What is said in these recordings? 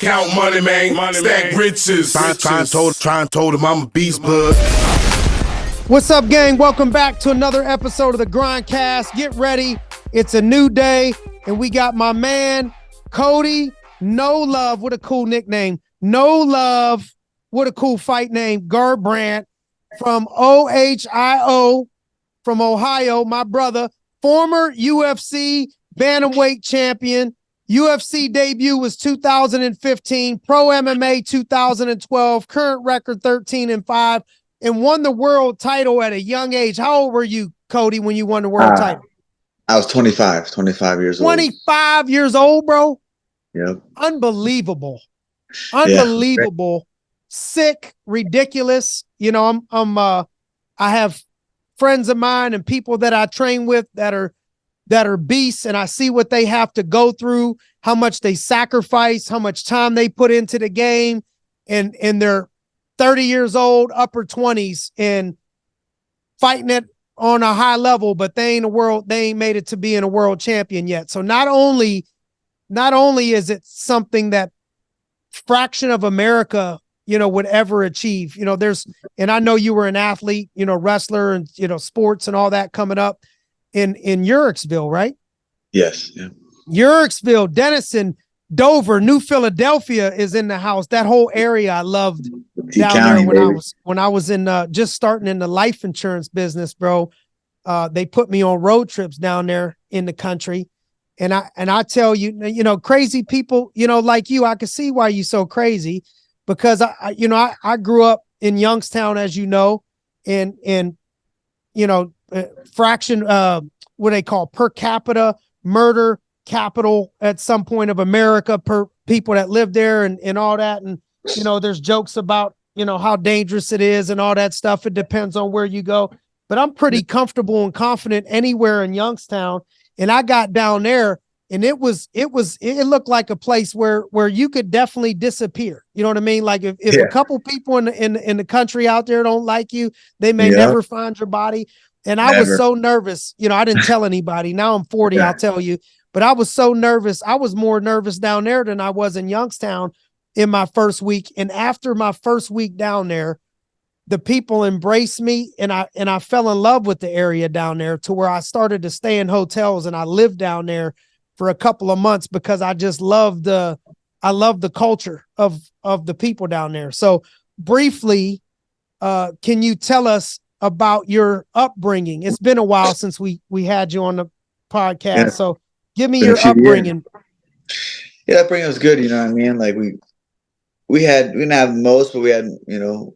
Count money, man. Stack riches. Try and told him I'm a beast, bud. What's up, gang? Welcome back to another episode of the GRINDcast. Get ready. It's a new day, and we got my man, Cody. No Love. What a cool nickname. No Love. What a cool fight name. Garbrandt from OHIO from Ohio, my brother. Former UFC Bantamweight Champion. UFC debut was 2015, Pro MMA 2012, current record 13-5, and won the world title at a young age. How old were you, Cody, when you won the world title? I was 25 years old. 25 years old, bro? Yep. Unbelievable. Unbelievable. Yeah. Sick, ridiculous. You know, I have friends of mine and people that I train with that are beasts, and I see what they have to go through, how much they sacrifice, how much time they put into the game, and they're 30 years old, upper 20s, and fighting it on a high level, but they ain't made it to being a world champion yet. So not only is it something that fraction of America, you know, would ever achieve, you know, and I know you were an athlete, you know, wrestler and, you know, sports and all that coming up in Uricksville, right? Yes. Yeah. Uricksville, Denison, Dover, New Philadelphia is in the house. That whole area I loved down there when I was in just starting in the life insurance business, bro. They put me on road trips down there in the country. And I tell you, you know, crazy people, you know, like you, I can see why you're so crazy, because I grew up in Youngstown, as you know, and you know, fraction, what they call per capita murder capital at some point of America per people that live there and all that. And, you know, there's jokes about, you know, how dangerous it is and all that stuff. It depends on where you go, but I'm pretty comfortable and confident anywhere in Youngstown. And I got down there, and it looked like a place where you could definitely disappear. You know what I mean? Like if a couple people in the country out there don't like you, they may never find your body. And I was so nervous, you know, I didn't tell anybody. Now I'm 40, I'll tell you, but I was so nervous. I was more nervous down there than I was in Youngstown in my first week. And after my first week down there, the people embraced me, and I fell in love with the area down there, to where I started to stay in hotels, and I lived down there for a couple of months because I just loved the culture of the people down there. So briefly, can you tell us about your upbringing? It's been a while since we had you on the podcast. Yeah. So give me your upbringing. Yeah, upbringing was good. You know what I mean? Like we didn't have most, but we had, you know,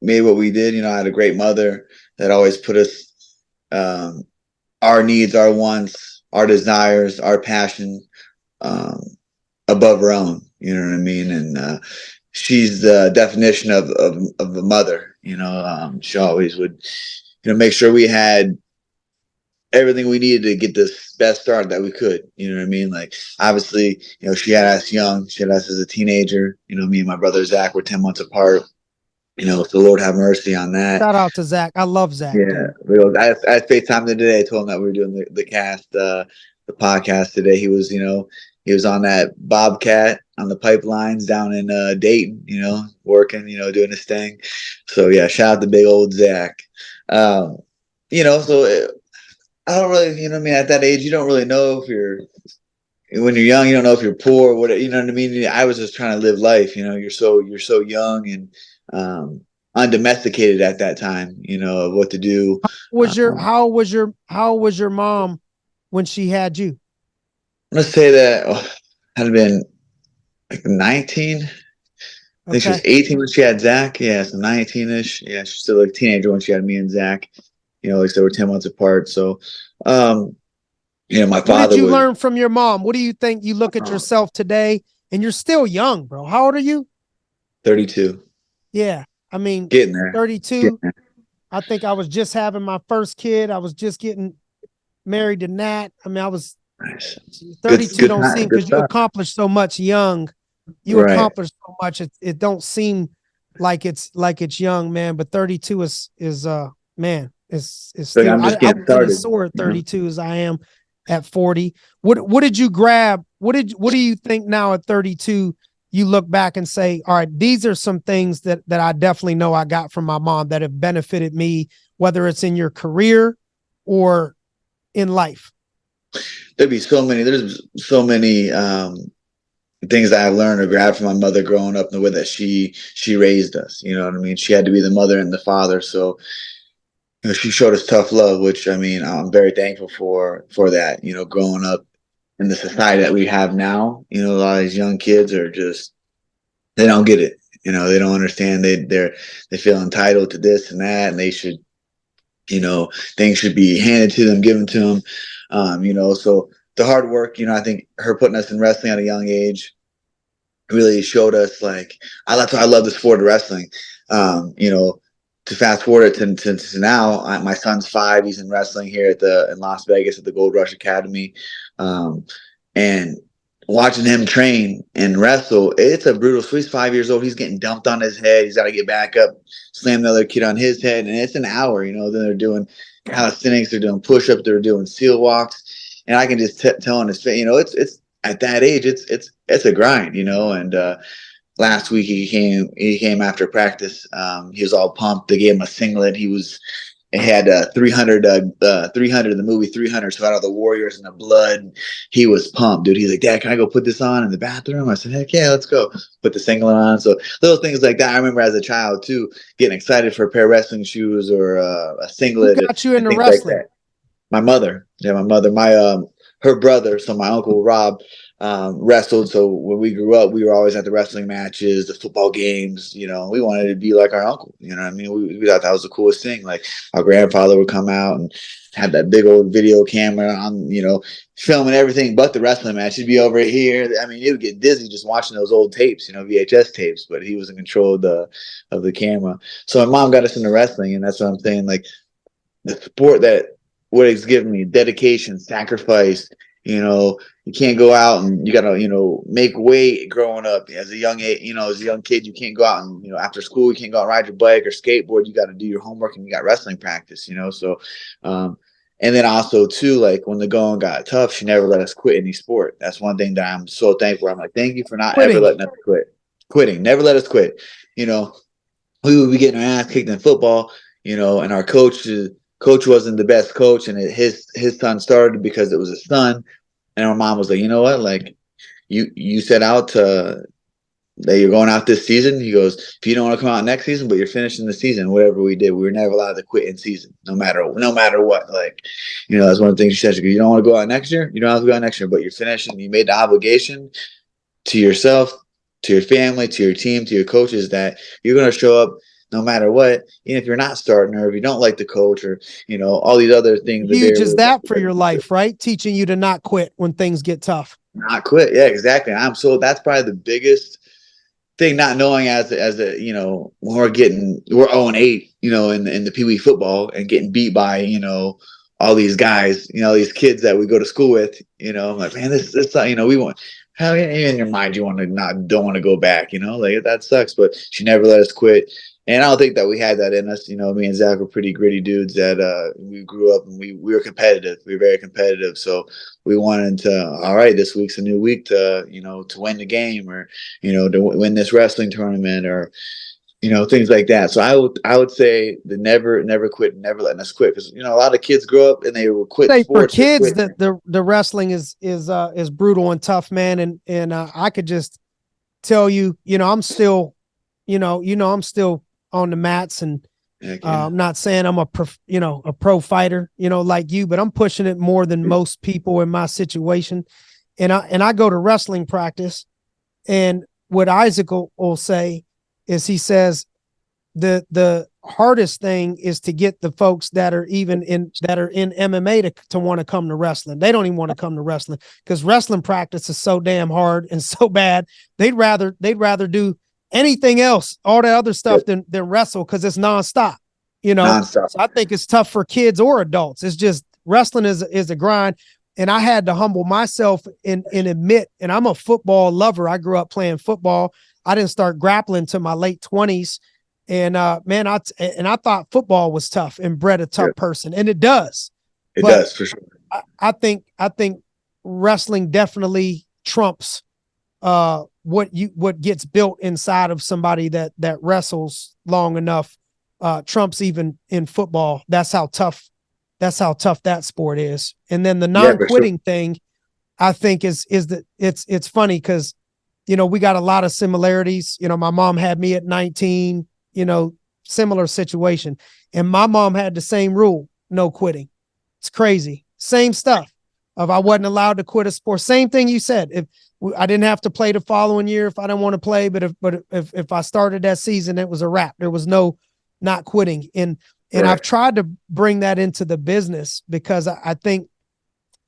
made what we did. You know, I had a great mother that always put us, our needs, our wants, our desires, our passion, above her own, you know what I mean? And, she's the definition of a mother. You know, she always would, you know, make sure we had everything we needed to get this best start that we could. You know what I mean? Like, obviously, you know, she had us young. She had us as a teenager. You know, me and my brother Zach were 10 months apart. You know, so Lord have mercy on that. Shout out to Zach. I love Zach. Yeah, I had FaceTime today. I told him that we were doing the cast, the podcast today. He was, you know, he was on that Bobcat on the pipelines down in Dayton, you know, working, you know, doing his thing. So yeah, shout out to big old Zach. You know, so I don't really, you know what I mean, at that age, you don't really know when you're young, you don't know if you're poor or whatever, you know what I mean? I was just trying to live life, you know, you're so young and undomesticated at that time, you know, of what to do. How was your mom when she had you? Let's say that had been like 19. I think she was 18 when she had Zach. Yeah, so 19-ish. Yeah, she's still like a teenager when she had me and Zach. You know, like they were 10 months apart. So, you know, my father. What did you learn from your mom? What do you think? You look at yourself today, and you're still young, bro. How old are you? 32. Yeah, I mean, getting there. 32. Getting there. I think I was just having my first kid. I was just getting married to Nat. I mean, I was. Nice. 32 good don't time, seem, because you accomplished so much young. You accomplished so much. It don't seem like it's young, man. But 32 is man, is still. I'm just getting started. As sore at 32 as I am at 40. What did you grab? What do you think now at 32 you look back and say, all right, these are some things that I definitely know I got from my mom that have benefited me, whether it's in your career or in life? There's so many things that I learned or grabbed from my mother growing up, the way that she raised us. You know what I mean? She had to be the mother and the father. So, you know, she showed us tough love, which, I mean, I'm very thankful for that. You know, growing up in the society that we have now, you know, a lot of these young kids are just, they don't get it. You know, they don't understand. They feel entitled to this and that, and they should, you know, things should be handed to them, given to them. You know, so the hard work, you know, I think her putting us in wrestling at a young age really showed us, like, that's why I love the sport of wrestling. You know, to fast forward to now, my son's 5. He's in wrestling here in Las Vegas at the Gold Rush Academy, and watching him train and wrestle, it's a brutal. So he's 5 years old. He's getting dumped on his head. He's got to get back up, slam the other kid on his head, and it's an hour. You know, then they're doing calisthenics, they're doing push-ups, they're doing seal walks, and I can just tell in his face, you know, it's at that age, it's a grind, you know. And last week he came after practice. He was all pumped. They gave him a singlet. It had 300 300 in the movie 300, so out of the Warriors and the blood. He was pumped, dude. He's like, Dad, can I go put this on in the bathroom? I said, heck yeah, let's go. Put the singlet on. So little things like that. I remember as a child too, getting excited for a pair of wrestling shoes or a singlet. Who got you into things wrestling? like that. My mother. Yeah, my mother. Her brother, so my uncle Rob, wrestled. So when we grew up, we were always at the wrestling matches, the football games. You know, we wanted to be like our uncle. You know what I mean? We thought that was the coolest thing. Like, our grandfather would come out and have that big old video camera on, you know, filming everything but the wrestling match. He'd be over here. I mean, he would get dizzy just watching those old tapes, you know, VHS tapes, but he was in control of the camera. So my mom got us into wrestling, and that's what I'm saying. Like, the sport that what it's given me, dedication, sacrifice. You know, you can't go out and you gotta, you know, make weight growing up as a young age. You know, as a young kid, you can't go out and, you know, after school, you can't go out and ride your bike or skateboard. You got to do your homework, and you got wrestling practice. You know, so and then also too, like, when the going got tough, she never let us quit any sport. That's one thing that I'm so thankful. I'm like, thank you for not ever letting us quit. Quitting, never let us quit. You know, we would be getting our ass kicked in football, you know, and our coach wasn't the best coach, and his son started because it was his son. And our mom was like, you know what, like, you set out to that you're going out this season. He goes, if you don't want to come out next season, but you're finishing the season, whatever we did, we were never allowed to quit in season, no matter what. Like, you know, that's one of the things she said. She goes, you don't want to go out next year, you don't have to go out next year, but you're finishing. You made the obligation to yourself, to your family, to your team, to your coaches, that you're going to show up no matter what, even if you're not starting, or if you don't like the coach, or, you know, all these other things. Huge is that for your life, right? Teaching you to not quit when things get tough. Not quit. Yeah, exactly. That's probably the biggest thing, not knowing as a, you know, when we're 0-8, you know, in the Pee Wee football, and getting beat by, you know, all these guys, you know, these kids that we go to school with, you know. I'm like, man, this, you know, we want, how in your mind you don't want to go back, you know, like, that sucks. But she never let us quit. And I don't think that we had that in us. You know, me and Zach were pretty gritty dudes that we grew up, and we were competitive. We were very competitive. So we wanted to, all right, this week's a new week to, you know, to win the game, or, you know, to win this wrestling tournament, or, you know, things like that. So I would say the never quit, never letting us quit. Because, you know, a lot of kids grow up and they will quit sports. For kids, that the wrestling is brutal and tough, man. And I could just tell you, you know, I'm still on the mats, and I'm not saying I'm a pro fighter, you know, like you, but I'm pushing it more than most people in my situation. And I go to wrestling practice, and what Isaac will say is, he says the hardest thing is to get the folks that are in MMA to want to come to wrestling. They don't even want to come to wrestling because wrestling practice is so damn hard and so bad. They'd rather do anything else, all that other stuff, than wrestle, because it's nonstop, you know. Nonstop. So I think it's tough for kids or adults. It's just, wrestling is a grind. And I had to humble myself and admit, and I'm a football lover. I grew up playing football. I didn't start grappling to my late 20s. And man, I thought football was tough and bred a tough person. And it does. It does, for sure. I think wrestling definitely trumps what gets built inside of somebody that wrestles long enough trumps even in football. That's how tough that sport is. And then the non-quitting thing, I think is that it's funny because, you know, we got a lot of similarities. You know, my mom had me at 19, you know, similar situation. And my mom had the same rule, no quitting. It's crazy. Same stuff. If I wasn't allowed to quit a sport, same thing you said. If I didn't have to play the following year if I didn't want to play, but if I started that season, it was a wrap. There was no not quitting. And I've tried to bring that into the business because I think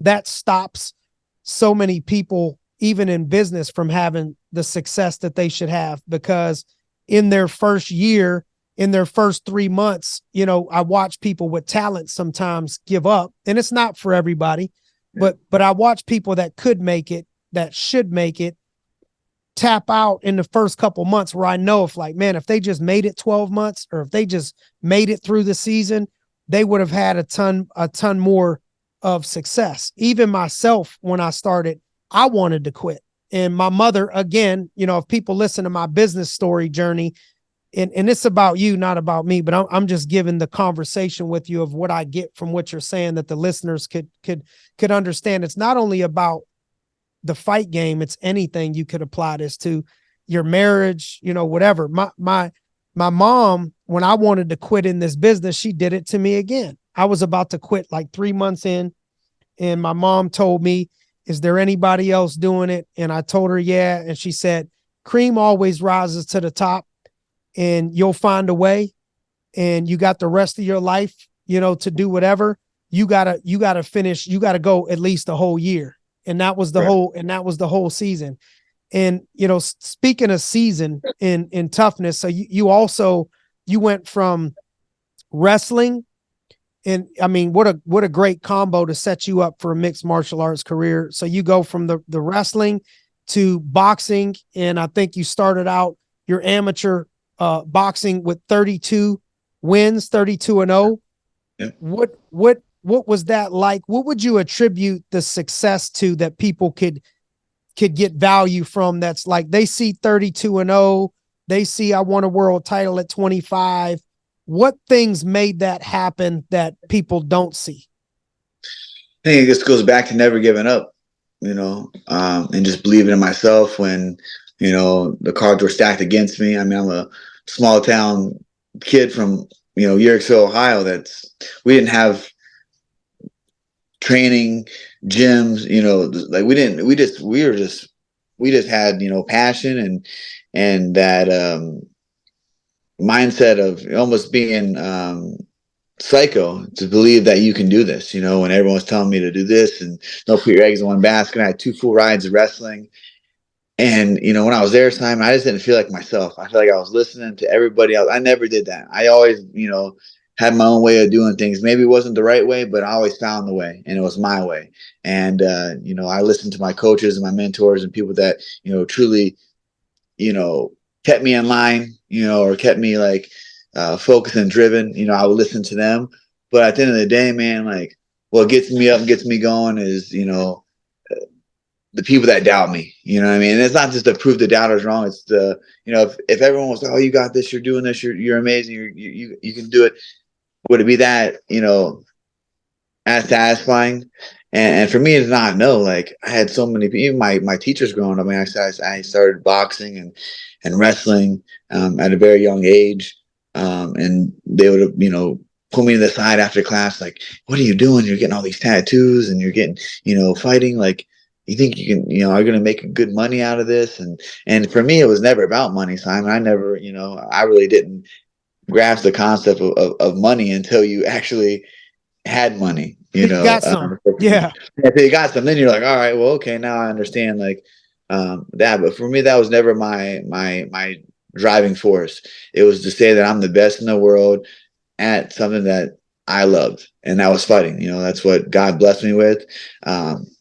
that stops so many people, even in business, from having the success that they should have, because in their first year, in their first 3 months, you know, I watch people with talent sometimes give up, and it's not for everybody, but I watch people that could make it, that should make it, tap out in the first couple months, where I know if if they just made it 12 months, or if they just made it through the season, they would have had a ton more of success. Even myself, when I started, I wanted to quit. And my mother, again, you know, if people listen to my business story journey, and it's about you, not about me, but I'm just giving the conversation with you of what I get from what you're saying, that the listeners could understand. It's not only about the fight game, it's anything. You could apply this to your marriage, you know, whatever. My mom, when I wanted to quit in this business, she did it to me again. I was about to quit like 3 months in, and my mom told me, "Is there anybody else doing it?" And I told her, yeah. And she said, "Cream always rises to the top, and you'll find a way, and you got the rest of your life, you know, to do whatever. You gotta finish. You gotta go at least a whole year." And that was the whole season. And, you know, speaking of season in toughness, so you went from wrestling, and I mean, what a great combo to set you up for a mixed martial arts career. So you go from the wrestling to boxing, and I think you started out your amateur boxing with 32 wins, 32-0. Yeah. What was that like? What would you attribute the success to that people could get value from? That's like, they see 32-0, they see I won a world title at 25. What things made that happen that people don't see? I think it just goes back to never giving up, you know, and just believing in myself when, you know, the cards were stacked against me. I mean, I'm a small town kid from, you know, Yorksville, Ohio. We didn't have training gyms, you know, like we just had, you know, passion and that mindset of almost being psycho to believe that you can do this, you know, when everyone was telling me to do this and don't put your eggs in one basket. I had 2 full rides of wrestling. And, you know, when I was there, Simon, I just didn't feel like myself. I feel like I was listening to everybody else. I never did that. I always, you know, had my own way of doing things. Maybe it wasn't the right way, but I always found the way, and it was my way. And, you know, I listened to my coaches and my mentors and people that, you know, truly, you know, kept me in line, you know, or kept me like focused and driven. You know, I would listen to them. But at the end of the day, man, like what gets me up and gets me going is, you know, the people that doubt me, you know what I mean? And it's not just to prove the doubters wrong. It's the, you know, if everyone was like, "Oh, you got this, you're doing this, you're amazing, you can do it." Would it be that, you know, as satisfying? And for me, it's not. No, like I had so many people, even my teachers growing up. I mean, I started boxing and wrestling at a very young age, and they would, you know, pull me to the side after class, like, "What are you doing? You're getting all these tattoos, and you're getting, you know, fighting. Like, you think you can, you know, are you going to make good money out of this?" And for me, it was never about money, Simon. I never, you know, I really didn't grasp the concept of money until you actually had money, you You know. got some. Yeah. Until you got some, then you're like, all right, well, okay, now I understand like that. But for me, that was never my driving force. It was to say that I'm the best in the world at something that I loved, and that was fighting. You know, that's what God blessed me with.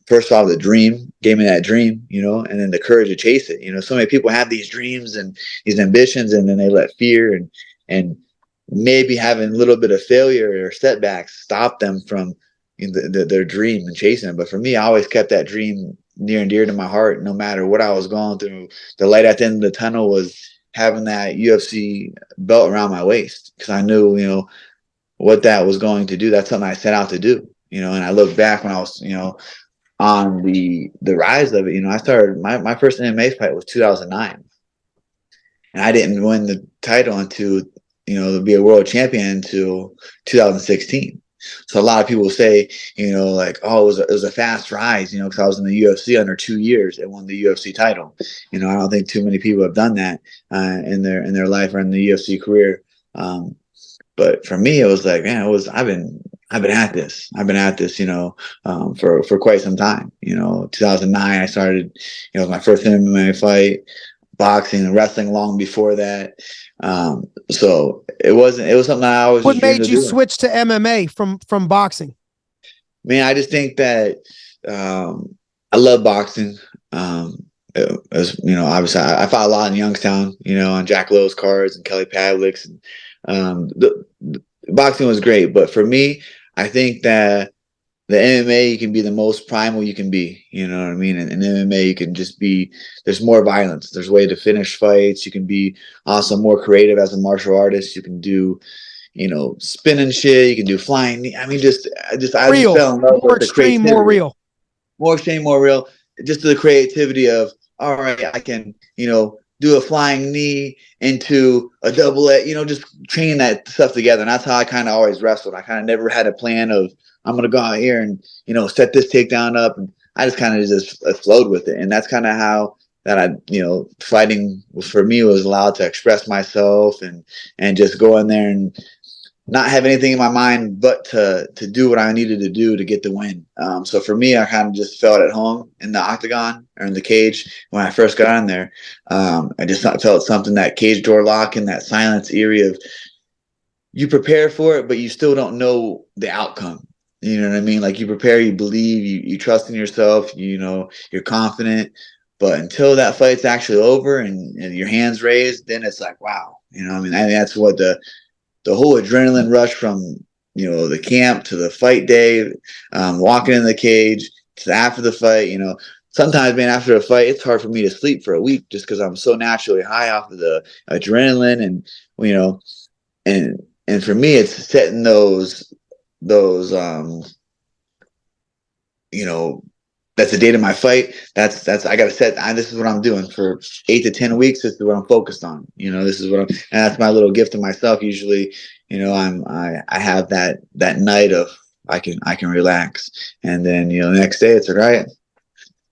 First of all, the dream gave me that dream, you know, and then the courage to chase it. You know, so many people have these dreams and these ambitions, and then they let fear and maybe having a little bit of failure or setbacks stop them from, you know, their dream and chasing it. But for me, I always kept that dream near and dear to my heart. No matter what I was going through, the light at the end of the tunnel was having that UFC belt around my waist, because I knew, what that was going to do. That's something I set out to do, and I look back when I was, on the rise of it. I started my first MMA fight was 2009, and I didn't win the title until, to be a world champion until 2016. So a lot of people say, like, oh, it was a fast rise, because I was in the UFC under 2 years and won the UFC title. I don't think too many people have done that in their life or in the UFC career. But for me, it was like, man, I've been at this. I've been at this, for quite some time. 2009, I started, it was my first MMA fight, boxing and wrestling long before that. So it was something I always What dreamed made of you doing. switch to MMA from boxing? Man, I just think that I love boxing. As obviously I fought a lot in Youngstown, on Jack Lowe's cards and Kelly Pavlik's, and the boxing was great. But for me, I think that the MMA, you can be the most primal you can be. You know what I mean? And in MMA, you can just be. There's more violence. There's a way to finish fights. You can be also more creative as a martial artist. You can do, spinning shit. You can do flying. I mean, I just fell in love more with the extreme, creativity. more real. More extreme, more real. Just the creativity of, all right, I can, do a flying knee into a double A, just training that stuff together. And that's how I kind of always wrestled. I kind of never had a plan of, I'm going to go out here and, set this takedown up. And I just kind of just flowed with it. And that's kind of how that fighting for me was allowed to express myself and just go in there and not have anything in my mind but to do what I needed to do to get the win. So for me, I kind of just felt at home in the octagon or in the cage when I first got on there. I just felt something, that cage door lock and that silence eerie of, you prepare for it, but you still don't know the outcome. You know what I mean? Like, you prepare, you believe, you trust in yourself, you're confident. But until that fight's actually over and your hands raised, then it's like, wow. I mean, that's what the whole adrenaline rush from, the camp to the fight day, walking in the cage to after the fight, sometimes, man, after a fight, it's hard for me to sleep for a week just because I'm so naturally high off of the adrenaline. And, and for me, it's setting those, that's the date of my fight. That's I got to set. This is what I'm doing for 8 to 10 weeks. This is what I'm focused on. This is and that's my little gift to myself. Usually, I have that night of, I can relax, and then the next day it's all right.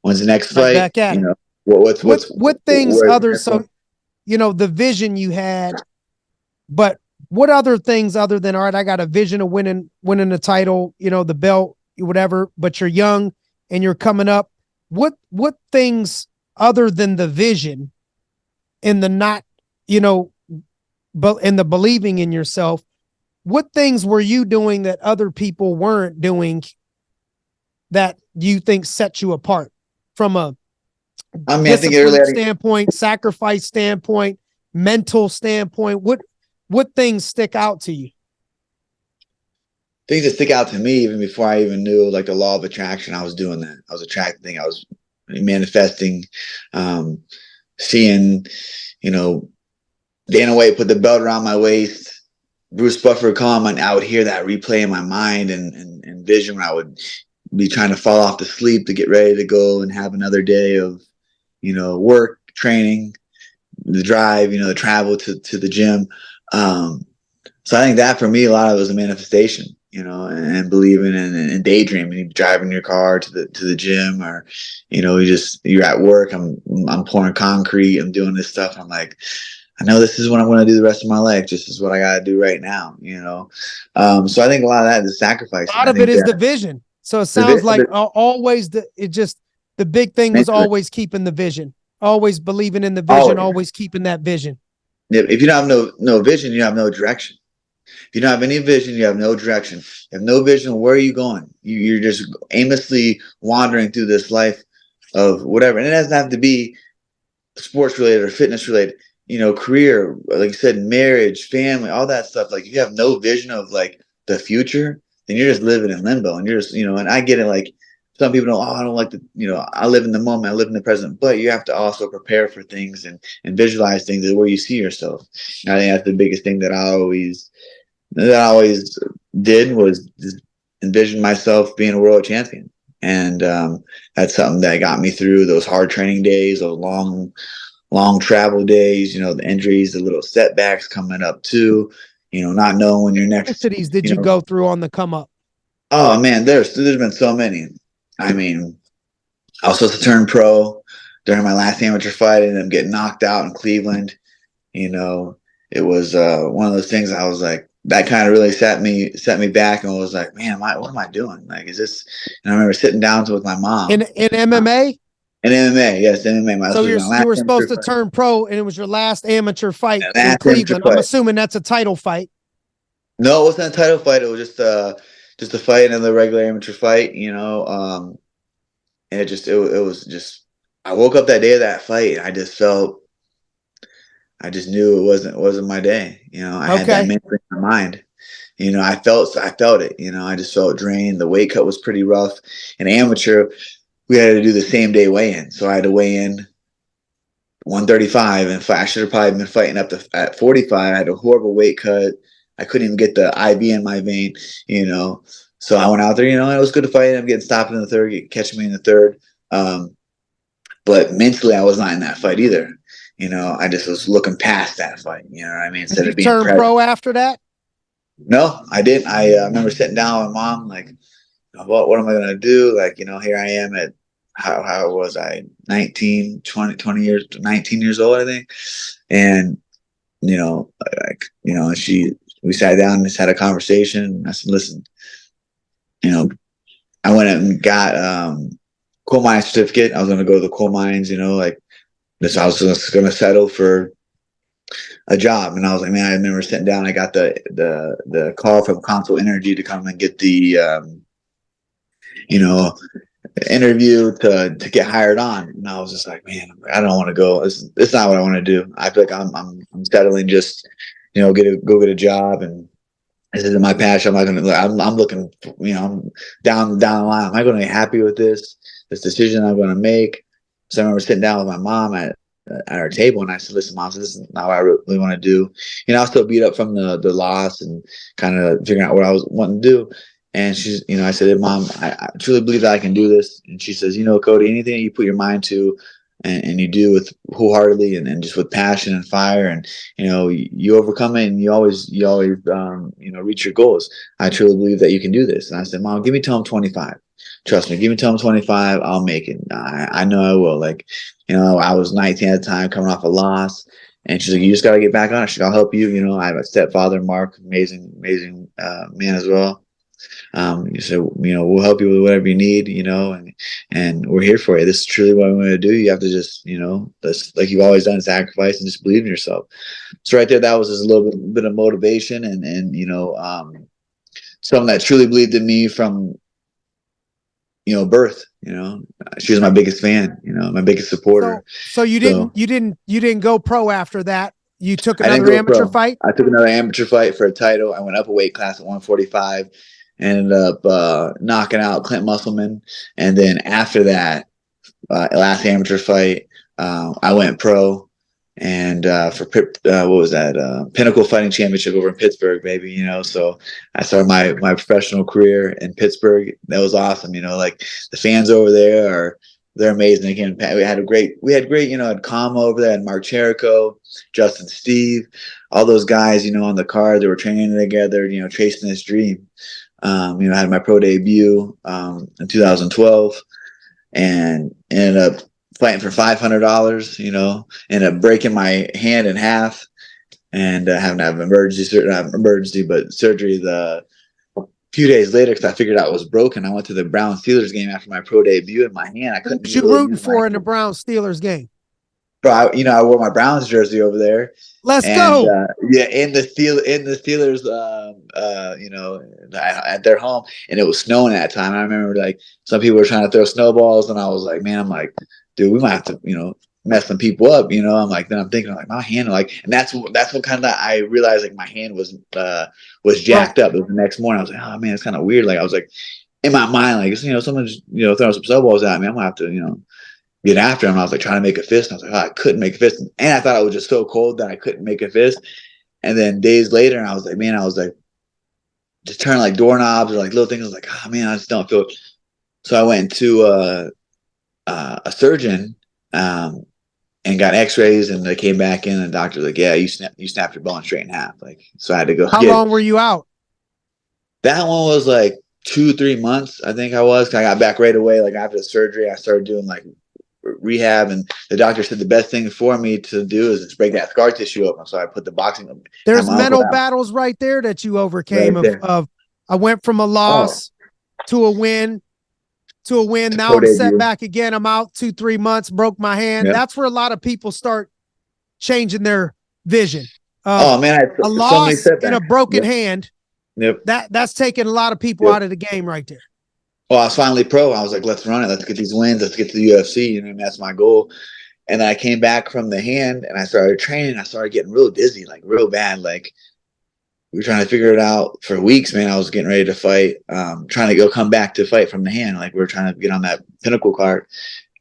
When's the next Right fight? back at it. What things other so the vision you had, but what other things other than, all right, I got a vision of winning the title, the belt, whatever, but you're young and you're coming up. What things other than the vision and the not, but in the believing in yourself, what things were you doing that other people weren't doing that you think set you apart from a discipline standpoint, sacrifice standpoint, mental standpoint? What things stick out to you? Things that stick out to me, even before I even knew, like, the law of attraction, I was doing that. I was attracting. I was manifesting, seeing, Dana White put the belt around my waist, Bruce Buffer come, and I would hear that replay in my mind and vision when I would be trying to fall off to sleep to get ready to go and have another day of, work, training, the drive, the travel to the gym. So I think that for me, a lot of it was a manifestation, and believing and daydreaming, driving your car to the gym, or, you're at work. I'm pouring concrete. I'm doing this stuff. I'm like, I know this is what I'm going to do the rest of my life. This is what I got to do right now, So I think a lot of that is sacrifice. A lot of it is the vision. So it sounds like always the big thing was always keeping the vision, always believing in the vision, always keeping that vision. If you don't have no vision, you have no direction. If you don't have any vision, you have no direction. You have no vision. Where are you going? You're just aimlessly wandering through this life of whatever. And it doesn't have to be sports related or fitness related, career, like you said, marriage, family, all that stuff. Like, if you have no vision of, like, the future, then you're just living in limbo. And you're just, and I get it. Like, some people don't, I don't like the, I live in the moment, I live in the present, but you have to also prepare for things and visualize things where you see yourself. And I think that's the biggest thing that I always did, was just envision myself being a world champion. And that's something that got me through those hard training days, those long travel days, the injuries, the little setbacks coming up too, not knowing when your next cities did you go through on the come up? Oh man, there's been so many. I mean, I was supposed to turn pro during my last amateur fight and then get knocked out in Cleveland. It was one of those things I was like, that kind of really set me back, and was like, man, what am I doing? Like, is this? And I remember sitting down with my mom in MMA. In MMA, yes, MMA. So you were supposed to turn pro, and it was your last amateur fight in Cleveland. I'm assuming that's a title fight. No, it wasn't a title fight. It was just a fight, another regular amateur fight. And it was just. I woke up that day of that fight, and I just knew it wasn't my day. I had that mentally in my mind. I felt it. I just felt drained. The weight cut was pretty rough. In amateur, we had to do the same day weigh-in. So I had to weigh in 135, and I should have probably been fighting up to at 45. I had a horrible weight cut. I couldn't even get the IV in my vein, So I went out there, it was good to fight. I'm getting stopped in the third, catching me in the third. But mentally, I was not in that fight either. I just was looking past that fight. You know what I mean? Instead of being turned pro after that. No, I didn't. I remember sitting down with mom, like, what am I going to do? Like, here I am at, how was I? 19 years old, I think. And, we sat down and just had a conversation. And I said, listen, I went and got coal mine certificate. I was going to go to the coal mines, I was just going to settle for a job. And I was like, man, I remember sitting down. I got the call from Console Energy to come and get the, interview to get hired on. And I was just like, man, I don't want to go. It's not what I want to do. I feel like I'm settling just, go get a job, and this isn't my passion. I'm looking, I'm down the line. Am I going to be happy with this decision I'm going to make? So I remember sitting down with my mom at our table, and I said, listen, Mom, this is not what I really want to do. I was still beat up from the loss and kind of figuring out what I was wanting to do. And she's, I said, hey, Mom, I truly believe that I can do this. And she says, Cody, anything that you put your mind to and you do with wholeheartedly and just with passion and fire, and, you overcome it, and you always reach your goals. I truly believe that you can do this. And I said, Mom, give me till I'm 25. Trust me, give me till I'm 25. I'll make it. I know I will. Like, I was 19 at the time, coming off a loss. And she's like, you just got to get back on it. She's like, I'll help you. I have a stepfather, Mark, amazing man as well. You said, we'll help you with whatever you need, and we're here for you. This is truly what I'm going to do. You have to just, that's like you've always done, sacrifice and just believe in yourself. So right there, that was just a little bit of motivation and someone that truly believed in me from, birth. She was my biggest fan, my biggest supporter. So you didn't go pro after that. You took another amateur fight? I took another amateur fight for a title. I went up a weight class at 145. Ended up knocking out Clint Musselman. And then after that, last amateur fight, I went pro. And for what was that? Pinnacle Fighting Championship over in Pittsburgh, baby. So I started my professional career in Pittsburgh. That was awesome. Like the fans over there they're amazing. Again, we had great, had Kama over there, and Mark Cherico, Justin Steve, all those guys, on the card that were training together, chasing this dream. I had my pro debut in 2012 and ended up fighting for $500, ended up breaking my hand in half and having to have surgery the few days later because I figured out it was broken. I went to the Browns Steelers game after my pro debut, and my hand, I couldn't. What you rooting for in the Browns Steelers game? Bro, I wore my Browns jersey over there. Let's go. In the Steelers, at their home, and it was snowing at that time. I remember like some people were trying to throw snowballs, and I was like, man, I'm like, dude, we might have to, mess some people up. I'm like, then I'm thinking like my hand, like, and that's what kind of I realized like my hand was jacked up. It was the next morning. I was like, oh man, it's kind of weird. Like I was like, in my mind, like, someone's, throwing some snowballs at me. I'm gonna have to, get after him. I was like trying to make a fist. And I was like, oh, I couldn't make a fist. And I thought I was just so cold that I couldn't make a fist. And then days later, and I was like, man, just turning like doorknobs or like little things. I was like, oh man, I just don't feel it. So I went to a surgeon and got x-rays, and they came back in, and the doctor was like, yeah, you snapped your bone straight in half. Like, so I had to go How long were you out? That one was like 2-3 months, I think I was. I got back right away. Like after the surgery, I started doing like rehab, and the doctor said the best thing for me to do is just break that scar tissue open. So I put the boxing. There's mental battles right there that you overcame. Right of I went from a loss to a win. Now I'm set back again. I'm out 2-3 months, broke my hand. Yep. That's where a lot of people start changing their vision. Man, a loss and a broken hand. Yep. That's taking a lot of people out of the game right there. Well, I was finally pro. I was like, let's run it. Let's get these wins. Let's get to the UFC. That's my goal. And then I came back from the hand and I started training. I started getting real dizzy, like real bad. Like we were trying to figure it out for weeks, man. I was getting ready to fight, trying to come back to fight from the hand. Like we were trying to get on that pinnacle card.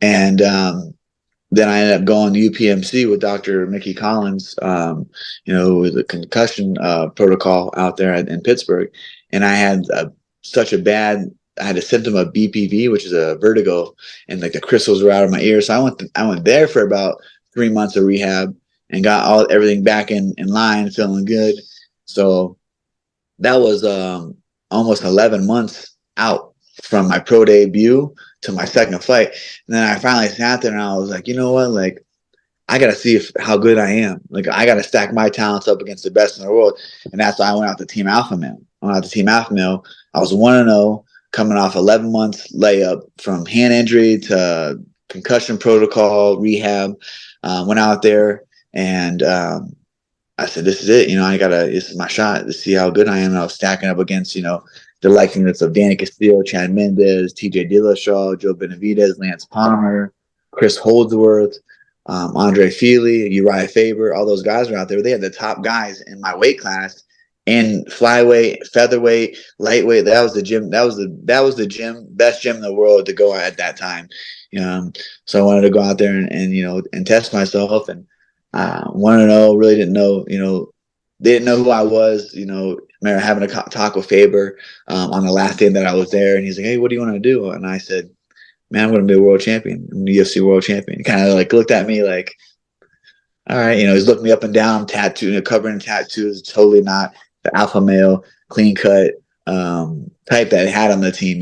And then I ended up going to UPMC with Dr. Mickey Collins, with the concussion protocol out there in Pittsburgh. And I had I had a symptom of BPV, which is a vertigo, and like the crystals were out of my ears. So I went there for about 3 months of rehab and got everything back in line, feeling good. So that was almost 11 months out from my pro debut to my second fight. And then I finally sat there and I was like, you know what? Like, I got to see how good I am. Like, I got to stack my talents up against the best in the world. And that's why I went out to Team Alpha Male. I was 1-0, coming off 11 months layup from hand injury to concussion protocol, rehab. Went out there and I said, this is it. This is my shot to see how good I am. And I was stacking up against, the likeness of Danny Castillo, Chad Mendez, TJ Dillashaw, Joe Benavidez, Lance Palmer, Chris Holdsworth, Andre Feely, Uriah Faber. All those guys were out there. They had the top guys in my weight class in flyweight, featherweight, lightweight. That was the gym. That was the gym, best gym in the world to go at that time. So I wanted to go out there and test myself, and wanted to know, really didn't know, didn't know who I was. Remember having a talk with Faber on the last day that I was there, and he's like, hey, what do you want to do? And I said, man, I'm going to be a world champion. I'm a UFC world champion. He kind of like looked at me like, all right, he's looking me up and down. I'm tattooed, covered in tattoos, totally not the alpha male, clean cut type that I had on the team,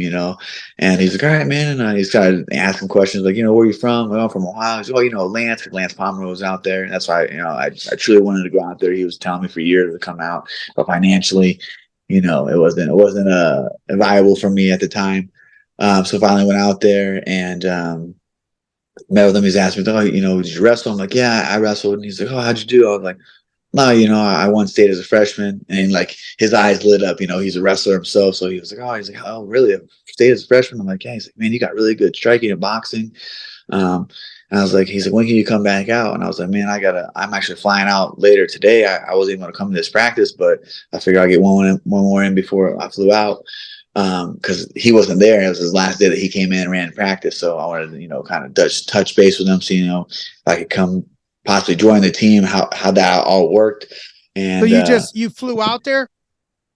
And he's like, all right, man. And he started asking questions like, where are you from? I'm from Ohio. He's like, Lance Palmer was out there. And that's why, I truly wanted to go out there. He was telling me for years to come out, but financially, it wasn't viable for me at the time. So finally went out there and met with him. He's asked me, did you wrestle? I'm like, yeah, I wrestled. And he's like, oh, how'd you do? I was like, no, I won state as a freshman. And like his eyes lit up, he's a wrestler himself. So he was like, oh, really? State as a freshman? I'm like, yeah. He's like, man, you got really good striking and boxing. And I was like, he's like, when can you come back out? And I was like, man, I'm actually flying out later today. I wasn't able to come to this practice, but I figured I'd get one more in before I flew out. Because he wasn't there. It was his last day that he came in and ran practice. So I wanted to, kind of touch base with him, see, if I could come possibly join the team, how that all worked. And so you flew out there?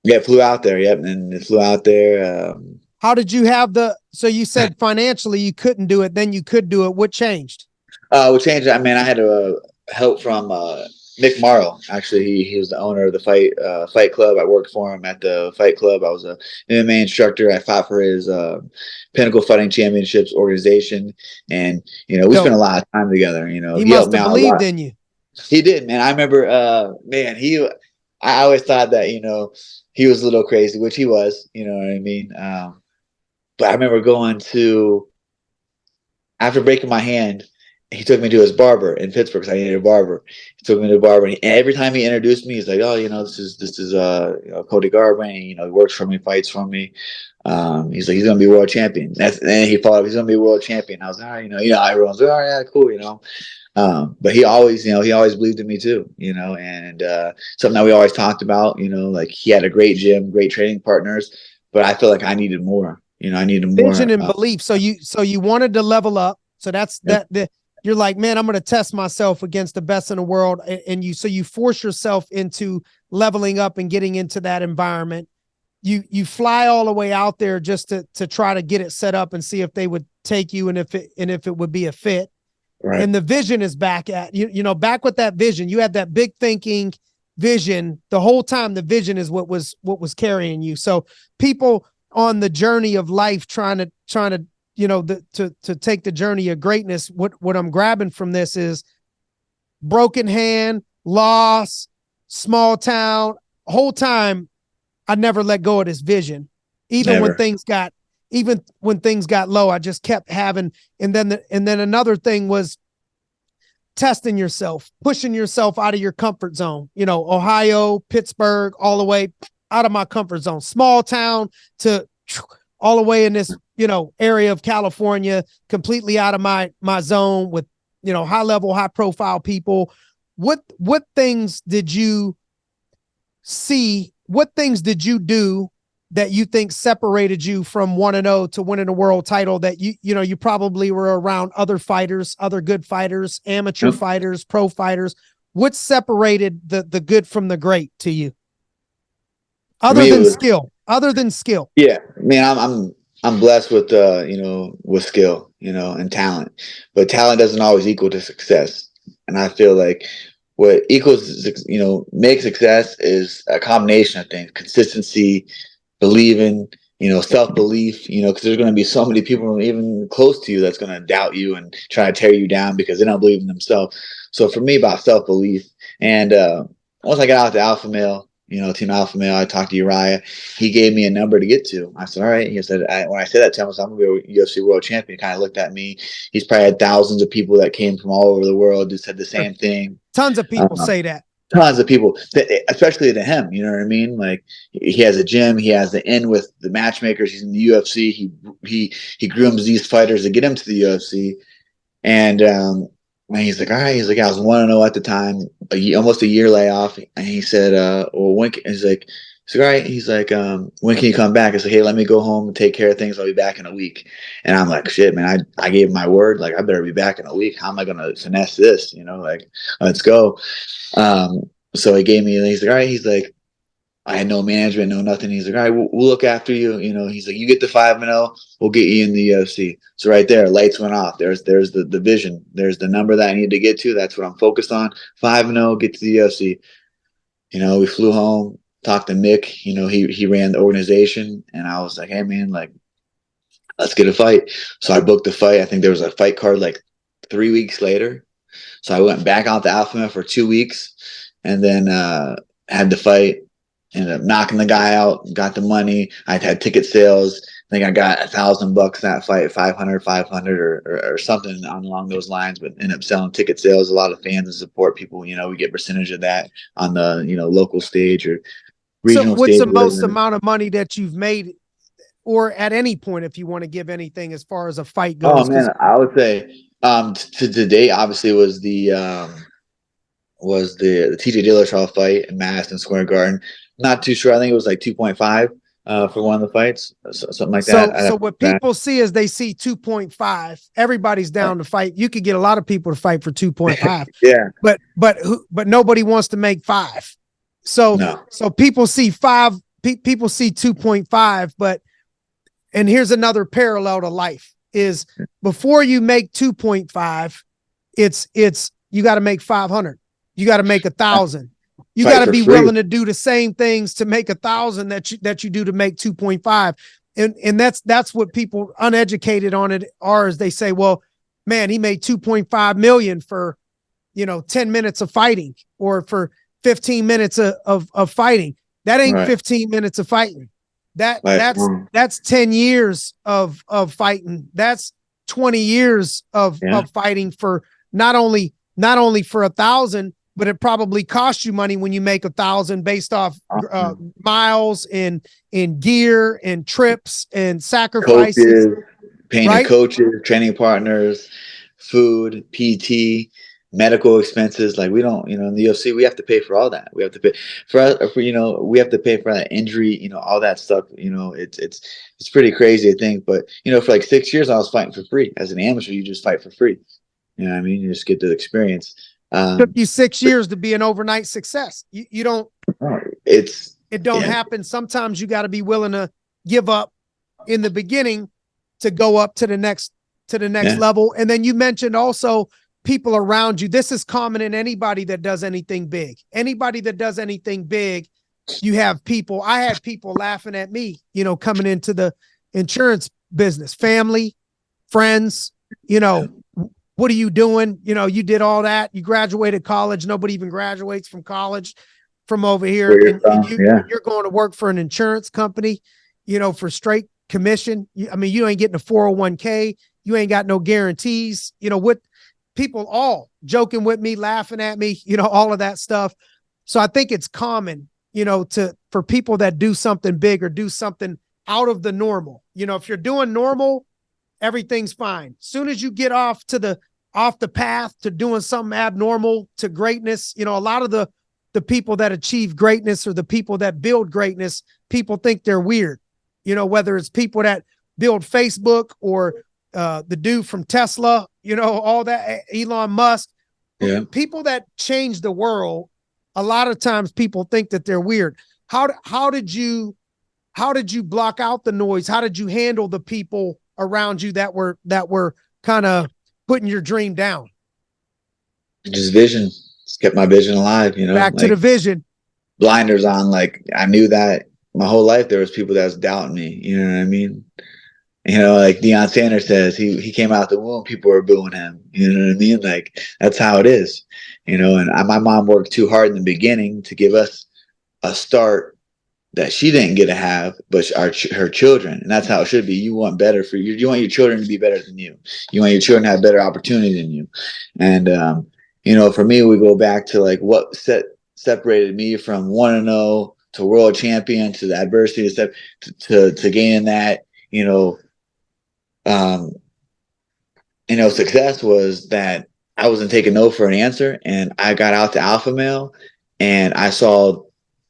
Yeah, flew out there. Yep. And flew out there. How did you have so you said financially you couldn't do it, then you could do it. What changed? What changed? I mean, I had help from Nick Morrow. Actually, he was the owner of the fight club. I worked for him at the fight club. I was a MMA instructor. I fought for his Pinnacle Fighting Championships organization, and we spent a lot of time together. He must have believed in you. He did, man. I remember, I always thought that he was a little crazy, which he was. You know what I mean? But I remember going after breaking my hand. He took me to his barber in Pittsburgh because I needed a barber. He took me to the barber, and every time he introduced me, he's like, "Oh, this is Cody Garbrandt. He works for me, fights for me. He's like, he's gonna be world champion." And he followed up, he's gonna be world champion. I was like, all right, everyone's like, all right, yeah, cool, But he always believed in me too, and something that we always talked about, like he had a great gym, great training partners, but I feel like I needed more. I needed Vision more and belief. So you wanted to level up. So that's you're like, man, I'm going to test myself against the best in the world. And you force yourself into leveling up and getting into that environment. You fly all the way out there just to try to get it set up and see if they would take you and if it would be a fit. Right. And the vision is back at back with that vision. You had that big thinking vision the whole time. The vision is what was carrying you. So people on the journey of life trying to to take the journey of greatness, what I'm grabbing from this is broken hand, loss, small town. Whole time I never let go of this vision. Even when things got low, I just kept having, and then another thing was testing yourself, pushing yourself out of your comfort zone. Ohio, Pittsburgh, all the way out of my comfort zone, small town to all the way in this, area of California, completely out of my zone with, high level, high profile people. What things did you see? What things did you do that you think separated you from 1-0 to winning a world title, that you probably were around other fighters, other good fighters, amateur fighters, pro fighters? What separated the good from the great to you? Other than skill. Yeah. I'm blessed with, with skill, and talent, but talent doesn't always equal to success. And I feel like what equals, makes success is a combination of things: consistency, believing, self-belief, because there's going to be so many people even close to you that's going to doubt you and try to tear you down because they don't believe in themselves. So for me, about self-belief. And once I got out to Alpha Male, Team Alpha Male, I talked to Uriah. He gave me a number to get to. I said, all right. He said, when I said that to him, I said, I'm going to be a UFC world champion. He kind of looked at me. He's probably had thousands of people that came from all over the world who said the same thing. Tons of people say that. Tons of people, especially to him. You know what I mean? Like, he has a gym. He has the in with the matchmakers. He's in the UFC. He grooms these fighters to get him to the UFC. And he's like, all right. He's like, I was 1-0 at the time, almost a year layoff. And he said, well, when? He's like, all right. He's like, when can you come back? I said, hey, let me go home and take care of things. I'll be back in a week. And I'm like, shit, man, I gave him my word. Like, I better be back in a week. How am I going to finesse this? Like, let's go. So he gave me, he's like, all right. He's like, I had no management, no nothing. He's like, all right, we'll look after you. He's like, you get to 5-0, we'll get you in the UFC. So right there, lights went off. There's the vision. There's the number that I need to get to. That's what I'm focused on. 5-0, get to the UFC. We flew home, talked to Mick. He ran the organization, and I was like, hey man, like, let's get a fight. So I booked the fight. I think there was a fight card like 3 weeks later. So I went back out to Alpha Male for 2 weeks, and then had the fight. Ended up knocking the guy out, got the money. I had ticket sales. I think I got $1,000 that fight, 500 or something along those lines, but ended up selling ticket sales. A lot of fans and support people, we get percentage of that on the, local stage or regional stage. So what's the most amount of money that you've made, or at any point, if you want to give anything as far as a fight goes? Oh man, I would say to date, obviously was the TJ Dillashaw fight in Madison Square Garden. Not too sure. I think it was like 2.5 for one of the fights, something like that. So what people see is they see 2.5. Everybody's down to fight. You could get a lot of people to fight for 2.5. Yeah. But nobody wants to make 5. So people see 5. People see 2.5. And here's another parallel to life: is before you make 2.5, it's you got to make 500. You got to make 1,000. You got to be willing to do the same things to make 1,000 that you do to make 2.5. And that's what people uneducated on it are, is they say, well, man, he made 2.5 million for, 10 minutes of fighting, or for 15 minutes of fighting. That ain't 15 minutes of fighting. That's 10 years of fighting. That's 20 years of fighting for not only for 1,000, but it probably costs you money when you make 1,000 based off miles and gear and trips and sacrifices. Coaches, paying coaches, training partners, food, PT, medical expenses. Like we don't, in the UFC, we have to pay for all that. We have to pay we have to pay for that injury, all that stuff. It's pretty crazy to think. But, for like 6 years, I was fighting for free. As an amateur, you just fight for free. You know what I mean? You just get the experience. Took you 6 years to be an overnight success. You don't, it don't happen. Sometimes you got to be willing to give up in the beginning to go up to the next level. And then you mentioned also people around you. This is common in anybody that does anything big. Anybody that does anything big, you have people. I had people laughing at me, coming into the insurance business, family, friends, what are you doing? You did all that. You graduated college. Nobody even graduates from college from over here. And you're going to work for an insurance company, for straight commission. You ain't getting a 401k. You ain't got no guarantees. What people all joking with me, laughing at me, all of that stuff. So I think it's common, for people that do something big or do something out of the normal. If you're doing normal, everything's fine. Soon as you get off the path to doing something abnormal to greatness, a lot of the people that achieve greatness or the people that build greatness, people think they're weird. Whether it's people that build Facebook or the dude from Tesla, all that, Elon Musk, people that change the world. A lot of times people think that they're weird. How did you block out the noise? How did you handle the people around you that were kind of putting your dream down? Just vision. Just kept my vision alive, Back to the vision. Blinders on. Like I knew that my whole life there was people that was doubting me. You know what I mean? Like Deion Sanders says, he came out the womb, people were booing him. You know what I mean? Like that's how it is. And my mom worked too hard in the beginning to give us a start that she didn't get to have, but her children. And that's how it should be. You want better for you. You want your children to be better than you. You want your children to have better opportunity than you. And, for me, we go back to like what separated me from 1-0 to world champion to the adversity to gaining that, success was that I wasn't taking no for an answer. And I got out to alpha male and I saw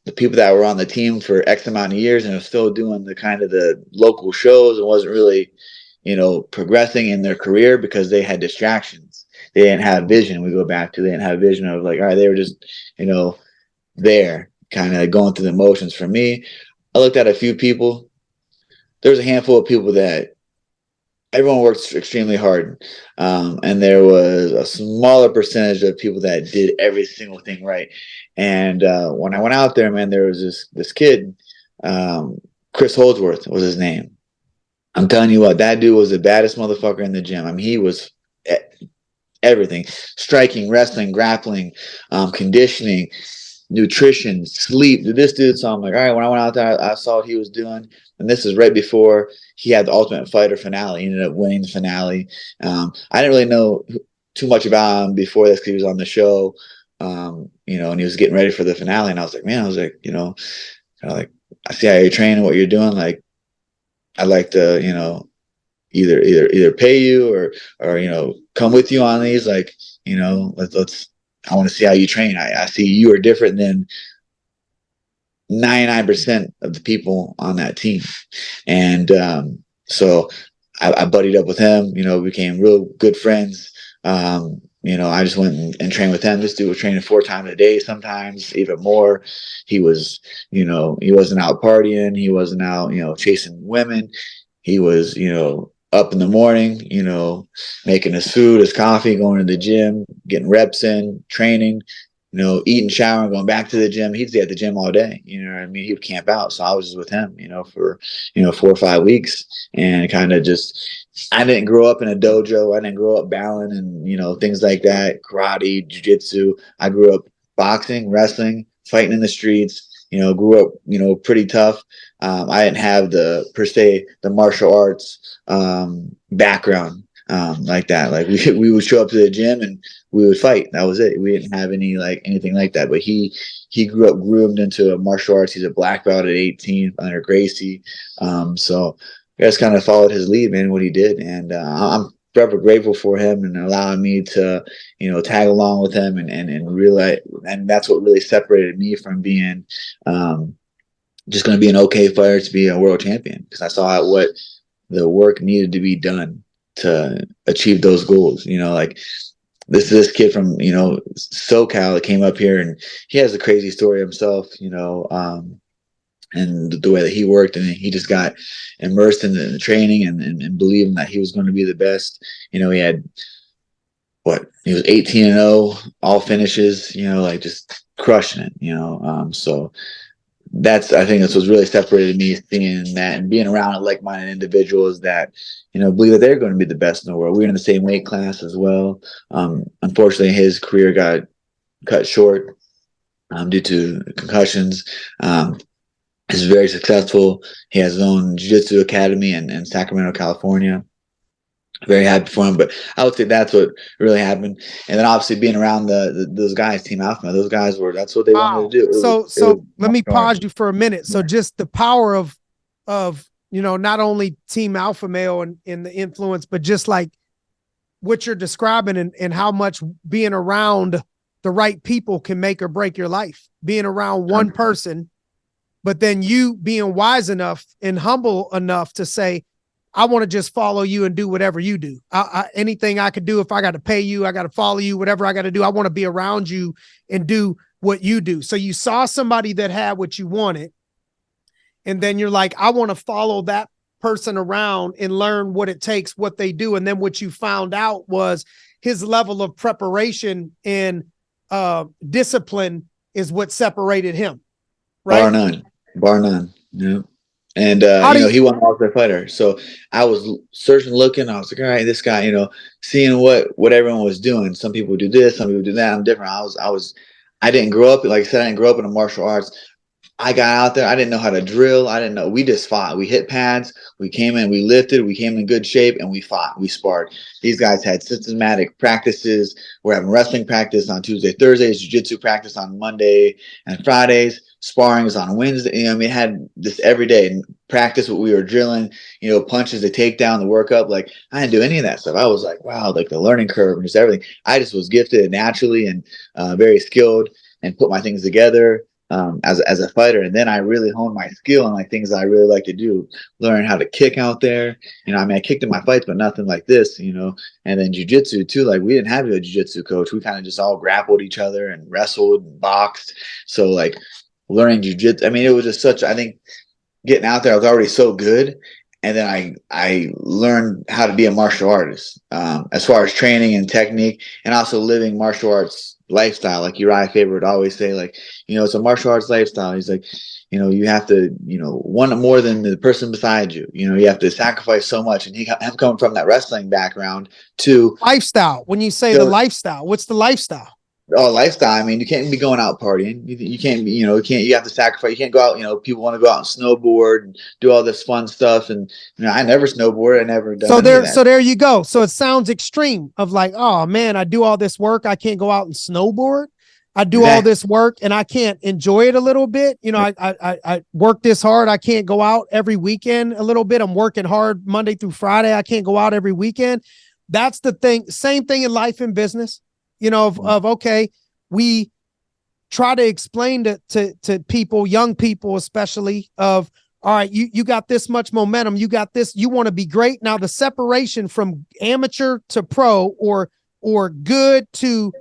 the people that were on the team for X amount of years and are still doing the kind of the local shows and wasn't really, progressing in their career because they had distractions. They didn't have vision. We go back to, they didn't have vision of like, all right, they were just, there kind of going through the motions. For me, I looked at a few people. There was a handful of people that everyone works extremely hard. And there was a smaller percentage of people that did every single thing right. And when I went out there, man, there was this kid, Chris Holdsworth was his name. I'm telling you what, that dude was the baddest motherfucker in the gym. He was everything: striking, wrestling, grappling, conditioning, nutrition, sleep. This dude, so I'm like, all right, when I went out there, I saw what he was doing. And this is right before he had the Ultimate Fighter finale. He ended up winning the finale. I didn't really know too much about him before this because he was on the show, and he was getting ready for the finale. And I was like, man, I see how you're training, what you're doing. Like, I'd like to, either pay you or come with you on these. Like, let's. I want to see how you train. I see you are different than 99% of the people on that team. And so I buddied up with him, became real good friends. I just went and trained with him. This dude was training 4 times a day, sometimes even more. He was, he wasn't out partying. He wasn't out, chasing women. He was, up in the morning, making his food, his coffee, going to the gym, getting reps in, training, eating, showering, going back to the gym. He'd be at the gym all day. You know what I mean? He would camp out. So I was just with him, for, 4 or 5 weeks and kind of I didn't grow up in a dojo. I didn't grow up battling and, things like that, karate, jiu-jitsu. I grew up boxing, wrestling, fighting in the streets, grew up, pretty tough. I didn't have the martial arts background like that. Like we would show up to the gym and we would fight. That was it. We didn't have anything like that. But he grew up groomed into martial arts. He's a black belt at 18 under Gracie. So I just kind of followed his lead, man, what he did. And I'm forever grateful for him and allowing me to, tag along with him and realize, and that's what really separated me from being just going to be an okay fighter to be a world champion, because I saw what the work needed to be done to achieve those goals. Like this kid from, SoCal that came up here, and he has a crazy story himself, and the way that he worked, and he just got immersed in the training and believing that he was going to be the best. He had he was 18-0, all finishes, like just crushing it, so I think that's what's really separated me, seeing that and being around like-minded individuals that, believe that they're going to be the best in the world. We're in the same weight class as well. Unfortunately, his career got cut short due to concussions. He's very successful. He has his own jiu-jitsu academy in Sacramento, California. Very happy for him, but I would say that's what really happened. And then obviously being around those guys, Team Alpha, those guys that's what they wanted to do. So let me pause you for a minute. So just the power of not only Team Alpha Male and the influence, but just like what you're describing and how much being around the right people can make or break your life. Being around one person, but then you being wise enough and humble enough to say, I want to just follow you and do whatever you do. Anything I could do, if I got to pay you, I got to follow you, whatever I got to do. I want to be around you and do what you do. So you saw somebody that had what you wanted, and then you're like, I want to follow that person around and learn what it takes, what they do. And then what you found out was his level of preparation and discipline is what separated him. Right? Bar none. Yeah. And, he won Ultimate Fighter. So I was searching, looking. I was like, all right, this guy, seeing what everyone was doing. Some people do this, some people do that. I'm different. I didn't grow up, like I said, I didn't grow up in the martial arts. I got out there. I didn't know how to drill. I didn't know. We just fought. We hit pads. We came in. We lifted. We came in good shape, and we fought. We sparred. These guys had systematic practices. We're having wrestling practice on Tuesday, Thursdays, jiu-jitsu practice on Monday and Fridays. Sparring is on Wednesday. We had this every day and practice what we were drilling. Punches, the takedown, the workup. Like I didn't do any of that stuff. I was like, wow, like the learning curve and just everything. I just was gifted naturally and very skilled and put my things together. As a fighter, and then I really honed my skill on like things that I really like to do, learn how to kick out there. I kicked in my fights, but nothing like this, and then jiu-jitsu too. Like we didn't have a jiu-jitsu coach. We kind of just all grappled each other and wrestled and boxed. So like learning jiu-jitsu, it was just I think getting out there, I was already so good. And then I learned how to be a martial artist, as far as training and technique, and also living martial arts lifestyle. Like Uriah Faber would always say, like, it's a martial arts lifestyle. He's like, you have to, want more than the person beside you. You have to sacrifice so much. And him coming from that wrestling background to lifestyle. When you say the lifestyle, what's the lifestyle? Oh, lifestyle. You can't be going out partying. You can't be, you have to sacrifice. You can't go out, people want to go out and snowboard and do all this fun stuff. And, I never snowboard. I never done So there you go. So it sounds extreme of like, oh man, I do all this work. I can't go out and snowboard. I do all this work and I can't enjoy it a little bit. I work this hard. I can't go out every weekend a little bit. I'm working hard Monday through Friday. I can't go out every weekend. That's the thing. Same thing in life and business. Okay, we try to explain to people, young people especially, of, all right, you got this much momentum, you got this, you want to be great. Now the separation from amateur to pro or good to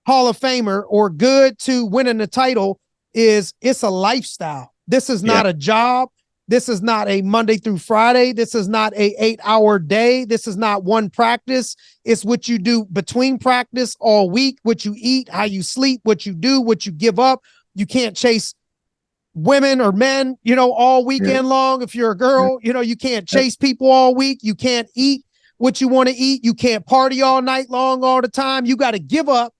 Hall of Famer or good to winning the title it's a lifestyle. This is not a job. This is not a Monday through Friday. This is not a 8-hour day. This is not one practice. It's what you do between practice all week, what you eat, how you sleep, what you do, what you give up. You can't chase women or men, all weekend long. If you're a girl, you can't chase people all week. You can't eat what you want to eat. You can't party all night long, all the time. You got to give up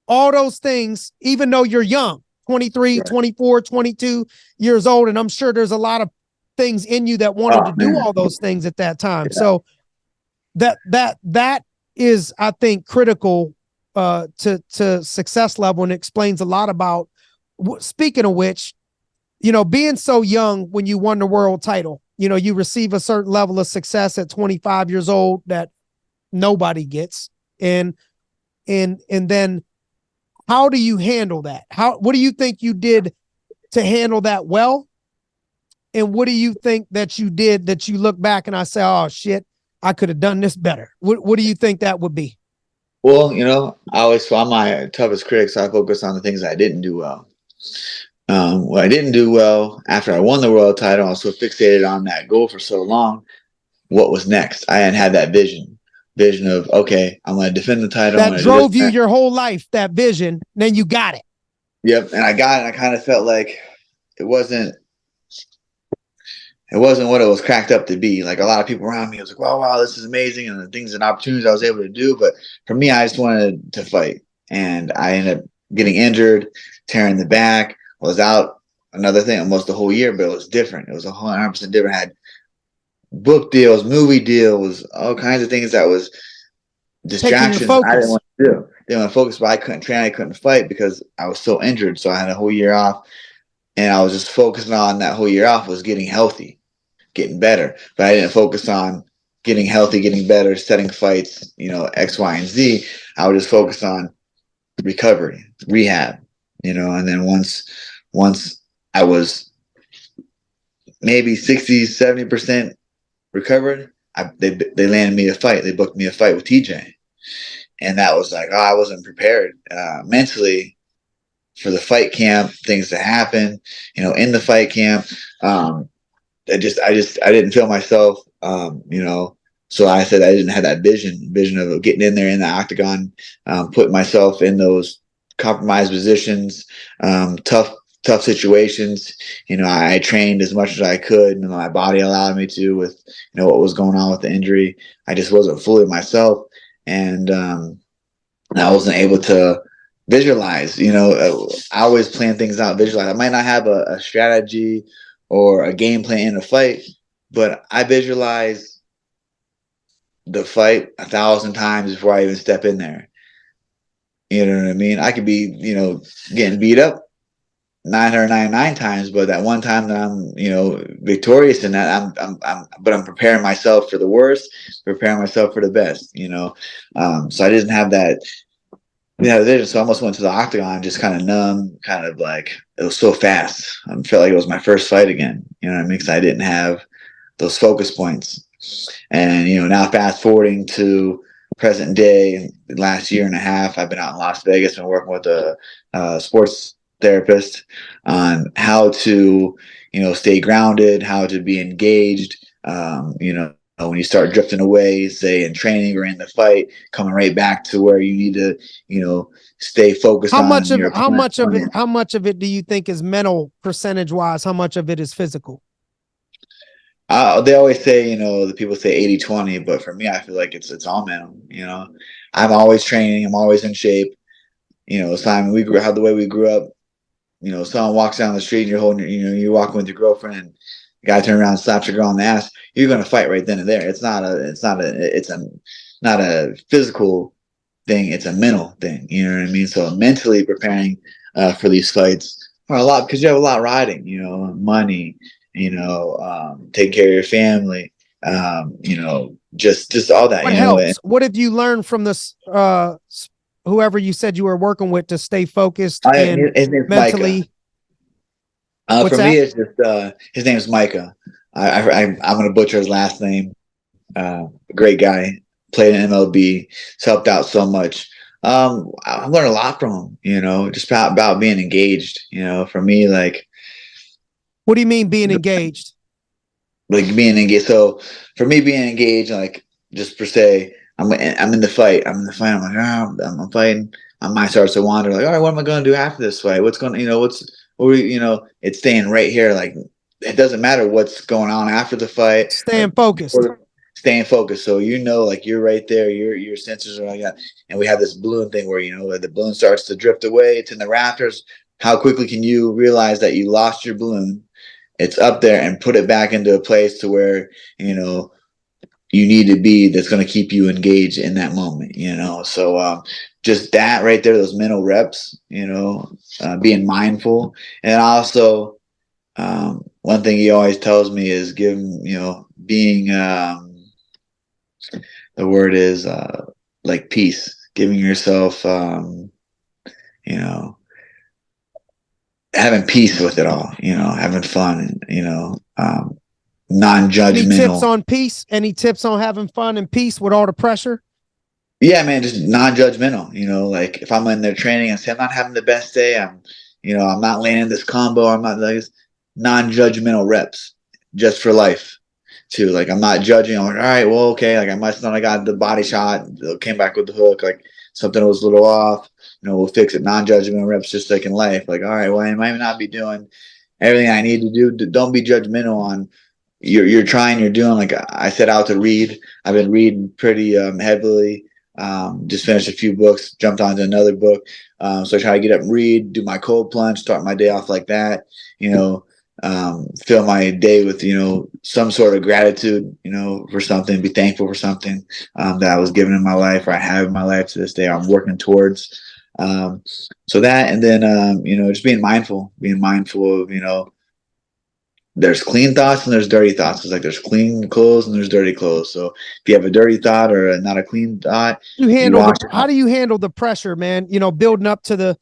all those things, even though you're young. 23, 24, 22 years old. And I'm sure there's a lot of things in you that wanted to do all those things at that time. Yeah. So that is, I think, critical to success level, and explains a lot about, speaking of which, being so young when you won the world title, you receive a certain level of success at 25 years old that nobody gets. And then how do you handle that? What do you think you did to handle that well? And what do you think that you did that you look back and I say, oh shit, I could have done this better? What do you think that would be? Well, I'm my toughest critic, so I focus on the things I didn't do well. What I didn't do well after I won the world title, I was so fixated on that goal for so long. What was next? I hadn't had that vision of, okay, I'm going to defend the title. That drove you your whole life, that vision, then you got it. Yep. And I got it. I kind of felt like it wasn't what it was cracked up to be. Like a lot of people around me was like, wow, this is amazing. And the things and opportunities I was able to do. But for me, I just wanted to fight. And I ended up getting injured, tearing the back. I was out another thing almost the whole year, but it was different. It was 100% different. I had book deals, movie deals, all kinds of things that was distractions I didn't want to do. Didn't want to focus, but I couldn't train, I couldn't fight because I was so injured. So I had a whole year off. And I was just focusing on that whole year off was getting healthy, getting better. But I didn't focus on getting healthy, getting better, setting fights, X, Y, and Z. I would just focus on recovery, rehab, and then once I was maybe 60, 70% recovered, they landed me a fight. They booked me a fight with TJ. And that was like, I wasn't prepared mentally for the fight camp, things to happen, in the fight camp. I didn't feel myself, so I said I didn't have that vision of getting in there in the octagon, putting myself in those compromised positions, tough situations. I trained as much as I could, and my body allowed me to with, what was going on with the injury. I just wasn't fully myself. And I wasn't able to visualize, I always plan things out, visualize. I might not have a strategy or a game plan in a fight, but I visualize the fight 1,000 times before I even step in there. You know what I mean? I could be, getting beat up 999 times, but that one time that I'm, victorious in that, I'm preparing myself for the worst, preparing myself for the best, so I didn't have that. So I almost went to the octagon just kind of numb, kind of like it was so fast. I felt like it was my first fight again. You know what I mean? Because I didn't have those focus points. And now fast forwarding to present day, last year and a half, I've been out in Las Vegas and working with a sports therapist on how to stay grounded, how to be engaged. When you start drifting away, say in training or in the fight, coming right back to where you need to, stay focused how much of it do you think is mental percentage wise? How much of it is physical? They always say, the people say 80-20, but for me, I feel like it's all mental. I'm always training, I'm always in shape. Simon, the way we grew up, someone walks down the street and you're holding, you're walking with your girlfriend and the guy turns around and slaps your girl on the ass, you're going to fight right then and there. It's not a physical thing. It's a mental thing. You know what I mean? So mentally preparing for these fights are a lot, because you have a lot riding, money, take care of your family, just all that. What helps? What have you learned from this, whoever you said you were working with, to stay focused and mentally? For me, it's just his name is Micah. I'm going to butcher his last name. Great guy, played in MLB, he's helped out so much. I've learned a lot from him, just about being engaged. For me, like, what do you mean being engaged? Like being engaged. So for me, being engaged, like, just per se, I'm in the fight. I'm like, I'm fighting. My mind starts to wander. Like, all right, what am I going to do after this fight? What's going? It's staying right here. Like, it doesn't matter what's going on after the fight. Staying focused. Staying focused. So like you're right there. Your sensors are like that. And we have this balloon thing where the balloon starts to drift away. It's in the rafters. How quickly can you realize that you lost your balloon? It's up there, and put it back into a place to where you need to be. That's going to keep you engaged in that moment. So just that right there, those mental reps. Being mindful, and also one thing he always tells me is being the word is like peace, giving yourself, you know, having peace with it all, you know, having fun, and, you know, Any tips non-judgmental. on peace? Any tips on having fun and peace with all the pressure? Yeah, man, just non-judgmental, you know, like if I'm in there training and say I'm not having the best day, you know, I'm not landing this combo, I'm not like non-judgmental reps just for life too. Like I'm not judging. I'm like, all right, well, okay, like I must not have got the body shot, came back with the hook, like something was a little off, you know, we'll fix it. Non-judgmental reps just like in life. Like, all right, well, I might not be doing everything I need to do. Don't be judgmental on you're trying, you're doing. Like I set out to read. I've been reading pretty heavily. Just finished a few books, jumped onto another book. So I try to get up and read, do my cold plunge, start my day off like that, you know, fill my day with, you know, some sort of gratitude, you know, for something, be thankful for something that I was given in my life or I have in my life to this day, I'm working towards. So that, and then, you know, just being mindful of, you know, there's clean thoughts and there's dirty thoughts. It's like there's clean clothes and there's dirty clothes. So if you have a dirty thought or not a clean thought, you wash it How out. do you handle the pressure, man? You know, building up to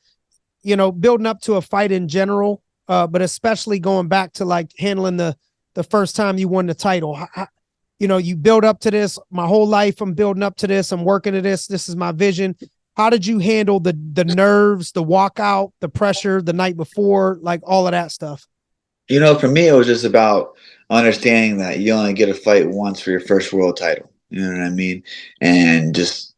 building up to a fight in general, but especially going back to like handling the first time you won the title. You know, you build up to this. My whole life, I'm building up to this. I'm working to this. This is my vision. How did you handle the nerves, the walkout, the pressure the night before, like all of that stuff? You know, for me, it was just about understanding that you only get a fight once for your first world title. You know what I mean? And just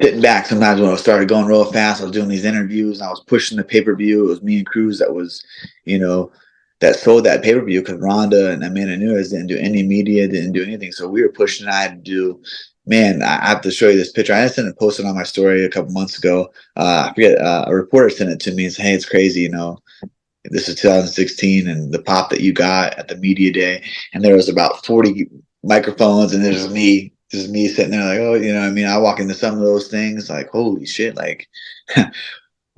sitting back. Sometimes when I started going real fast, I was doing these interviews and I was pushing the pay-per-view. It was me and Cruz that was, you know, that sold that pay-per-view because Ronda and Amanda Nunes didn't do any media, didn't do anything. So we were pushing. I had to do, man, I have to show you this picture. I sent it posted on my story a couple months ago. I forget, a reporter sent it to me and said, hey, it's crazy, you know, this is 2016 and the pop that you got at the media day. And there was about 40 microphones and there's me. This is me sitting there like, oh, you know what I mean? I walk into some of those things like, holy shit, like,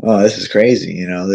oh, this is crazy, you know,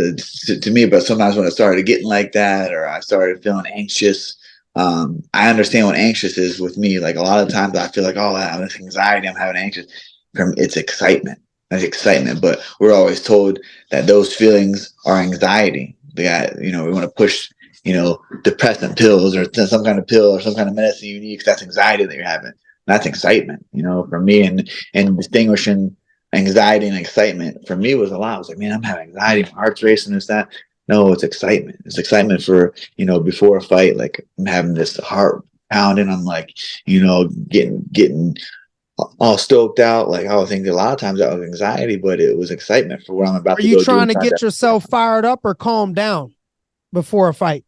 to me. But sometimes when I started getting like that or I started feeling anxious, I understand what anxious is with me. Like a lot of times I feel like, oh, I have this anxiety, I'm having anxious. It's excitement. That's excitement. But we're always told that those feelings are anxiety. You know, we want to push, you know, depressant pills or some kind of pill or some kind of medicine you need because that's anxiety that you're having. That's excitement, you know, for me. And distinguishing anxiety and excitement for me was a lot. I was like, man, I'm having anxiety, my heart's racing, this, that. No, it's excitement. It's excitement for, you know, before a fight, like I'm having this heart pounding. I'm like, you know, getting all stoked out. Like I would think a lot of times that was anxiety, but it was excitement for what I'm about Are to you go do trying to inside get that. yourself fired up or calm down before a fight?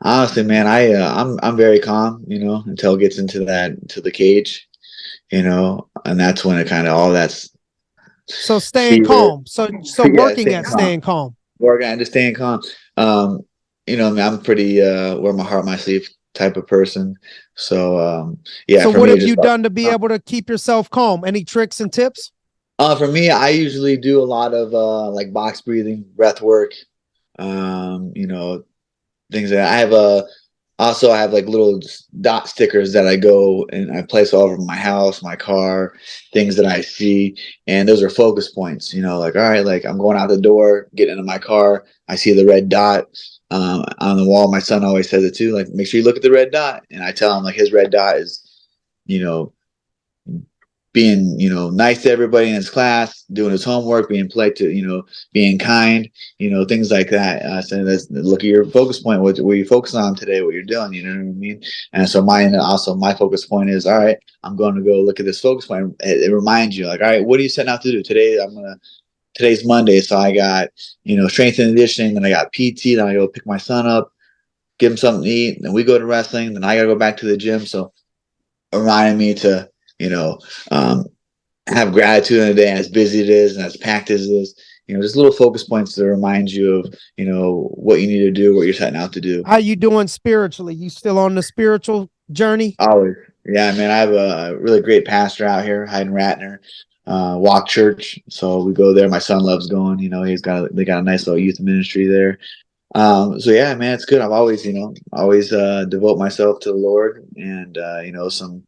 Honestly, man, I'm very calm, you know, until it gets into the cage, you know, and that's when it kind of all that's So staying fever. calm. So Yeah, working staying at calm. staying calm. Working and just staying calm. Um, you know, I mean, I'm pretty wear my heart on my sleeve type of person. So yeah, So for what me, have it's just you done to be able to keep yourself calm? Any tricks and tips? for me, I usually do a lot of like box breathing, breath work. You know, things that I have also I have like little dot stickers that I go and I place all over my house, my car, things that I see, and those are focus points. You know, like all right, like I'm going out the door, getting into my car, I see the red dot on the wall. My son always says it too, like make sure you look at the red dot, and I tell him like his red dot is, you know, being, you know, nice to everybody in his class, doing his homework, being polite to, you know, being kind, you know, things like that. So that's, look at your focus point, what you focus on today, what you're doing, you know what I mean? And so my focus point is, all right, I'm going to go look at this focus point. It reminds you like, all right, what are you setting out to do today? Today's Monday. So I got, you know, strength and conditioning, then I got PT, then I go pick my son up, give him something to eat, then we go to wrestling, then I got to go back to the gym. So it reminded me to, you know, um, have gratitude in a day as busy it is and as packed as it is. You know, just little focus points to remind you of, you know, what you need to do, what you're setting out to do. How you doing spiritually? You still on the spiritual journey? Always. Yeah, man, I have a really great pastor out here, Hayden Ratner, Walk Church. So we go there. My son loves going. You know, they got a nice little youth ministry there. So yeah, man, it's good. I've always, you know, devote myself to the Lord and you know, some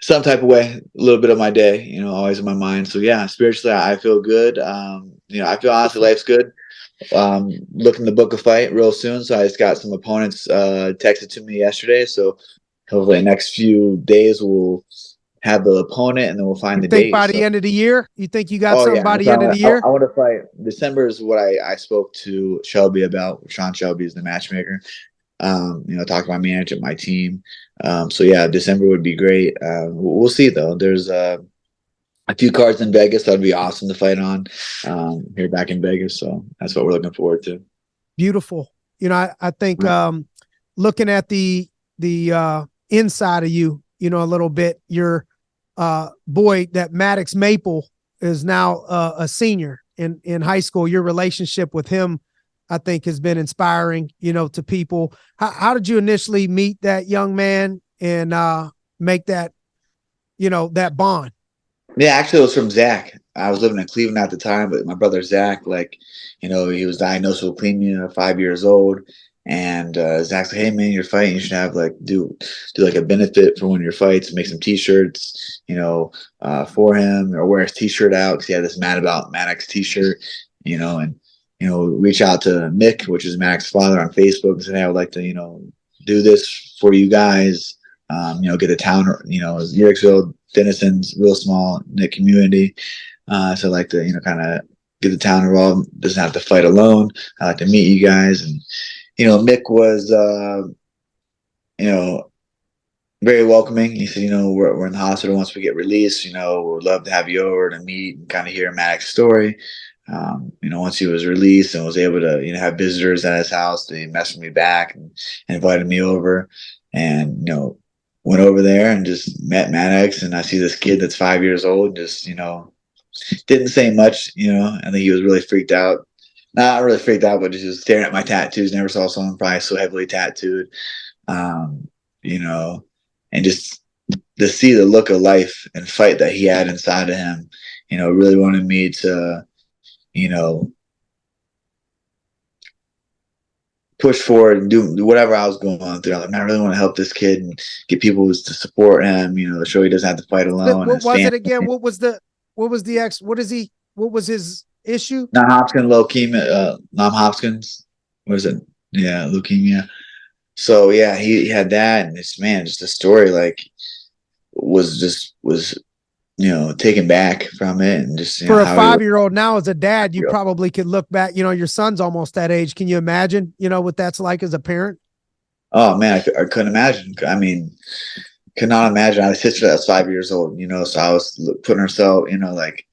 some type of way, a little bit of my day, you know, always in my mind. So yeah, spiritually, I feel good. You know, I feel honestly life's good. Looking to book a fight real soon. So I just got some opponents texted to me yesterday. So hopefully the next few days we'll have the opponent and then we'll find You the think date. by the So end of the year? You think you got oh something yeah, by the so end of the year? I want to fight. December is what I spoke to Shelby about. Sean Shelby is the matchmaker. You know, talk to my manager, my team. So yeah, December would be great. We'll see though. There's a few cards in Vegas that'd be awesome to fight on here back in Vegas. So that's what we're looking forward to. Beautiful. You know, I think looking at the inside of you, you know, a little bit, your boy, that Maddox Maple is now a senior in high school. Your relationship with him, I think, has been inspiring, you know, to people. How did you initially meet that young man and make that, you know, that bond? Yeah, actually, it was from Zach. I was living in Cleveland at the time, but my brother Zach, like, you know, he was diagnosed with leukemia, 5 years old, and Zach's like, "Hey, man, you're fighting. You should have like do like a benefit for one of your fights, make some T-shirts, you know, for him, or wear his T-shirt out because he had this Mad About Maddox T-shirt, you know, and you know, reach out to Mick, which is Maddox's father, on Facebook, and said, "Hey, I would like to, you know, do this for you guys." You know, get a town, you know, Yorksville, Denison's real small knit community. So I like to, you know, kind of get the town involved. Doesn't have to fight alone. I like to meet you guys. And, you know, Mick was, you know, very welcoming. He said, you know, we're in the hospital once we get released. You know, we'd love to have you over to meet and kind of hear Maddox's story. You know, once he was released and was able to, you know, have visitors at his house, they messaged me back and invited me over. And, you know, went over there and just met Maddox. And I see this kid that's 5 years old, just, you know, didn't say much, you know. I think he was really freaked out. Not really freaked out, but just staring at my tattoos. Never saw someone probably so heavily tattooed. Um, you know, and just to see the look of life and fight that he had inside of him, you know, really wanted me to, you know, push forward and do whatever I was going through. I'm like, man, I really want to help this kid and get people to support him, you know, show he doesn't have to fight alone. What His was family. it again? What was the what was his issue? Non-Hopkins leukemia, non-Hopkins. What is it? Yeah, leukemia. So yeah, he had that, and this man, just the story like was you know taken back from it, and just you know For a how he was. 5-year-old now, as a dad, you probably could look back, you know, your son's almost that age. Can you imagine, you know, what that's like as a parent? Oh man, I couldn't imagine. I mean, could not imagine. I had a sister that was 5 years old, you know, so I was putting herself, you know, like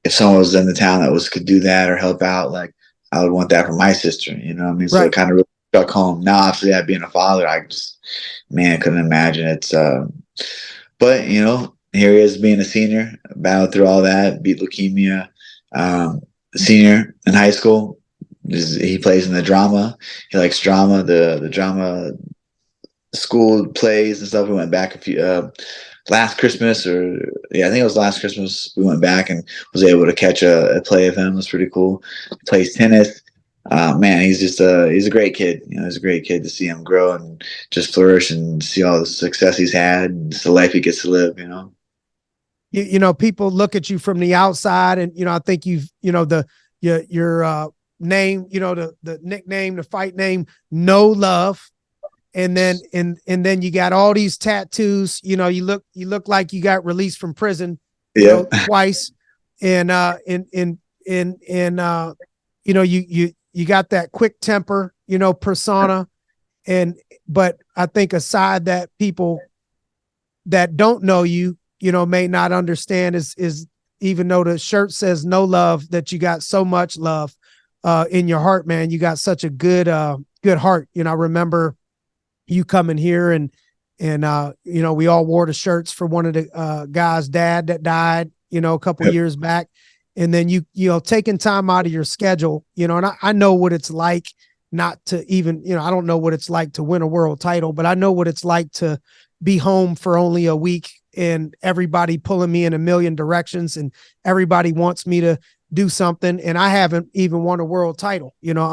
if someone was in the town that was could do that or help out, like I would want that for my sister, you know what I mean? So it Right. kind of really struck home. Now, obviously, that being a father, I just, man, couldn't imagine. But you know, here he is being a senior, battled through all that, beat leukemia, senior in high school. He plays in the drama. He likes drama, the drama school plays and stuff. We went back a few last Christmas, or yeah, I think it was last Christmas. We went back and was able to catch a play of him. It was pretty cool. He plays tennis. Man, he's a great kid. You know, he's a great kid to see him grow and just flourish and see all the success he's had and just the life he gets to live. You know. You know, people look at you from the outside, and you know, I think you know, your name, you know, the nickname, the fight name, No Love. And then then you got all these tattoos. You know, you look like you got released from prison, you Yeah. know, twice. And you know, you got that quick temper, you know, persona. But I think aside that, people that don't know you, you know, may not understand is even though the shirt says no love, that you got so much love in your heart, man. You got such a good heart. You know, I remember you coming here and you know, we all wore the shirts for one of the guys' dad that died, you know, a couple years back. And then you know, taking time out of your schedule, you know, and I know what it's like not to even, you know, I don't know what it's like to win a world title, but I know what it's like to be home for only a week and everybody pulling me in a million directions and everybody wants me to do something. And I haven't even won a world title. You know,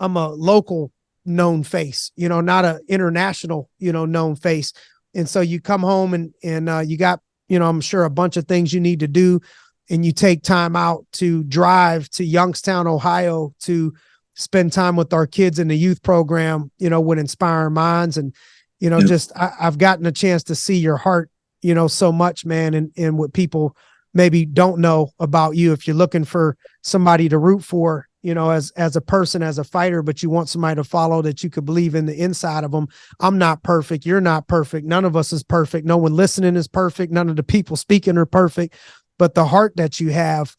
I'm a local known face, you know, not a international, you know, known face. And so you come home and you got, I'm sure a bunch of things you need to do, and you take time out to drive to Youngstown, Ohio to spend time with our kids in the youth program, with Inspiring Minds. And, I've gotten a chance to see your heart, so much, man. And what people maybe don't know about you, if you're looking for somebody to root for, as a person, as a fighter, but you want somebody to follow that you could believe in the inside of them. I'm not perfect. You're not perfect. None of us is perfect. No one listening is perfect. None of the people speaking are perfect, but the heart that you have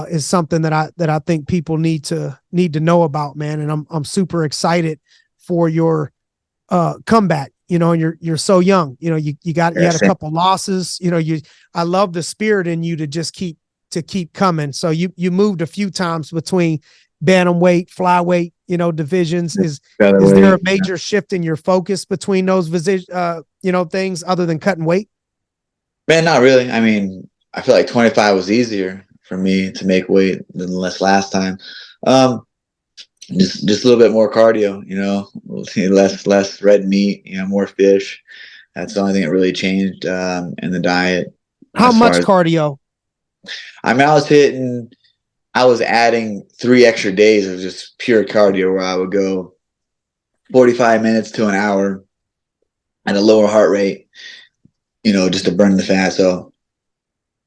is something that I think people need to know about, man. And I'm super excited for your comeback. And you're so young. You had a couple losses. I love the spirit in you to just keep coming. So you moved a few times between bantamweight, flyweight, divisions. Is there a major shift in your focus between those things other than cutting weight? Man, not really. I mean, I feel like 25 was easier for me to make weight than last time. Just a little bit more cardio, less red meat, more fish. That's the only thing that really changed in the diet. How much cardio? I mean, I was adding 3 extra days of just pure cardio where I would go 45 minutes to an hour at a lower heart rate, just to burn the fat. So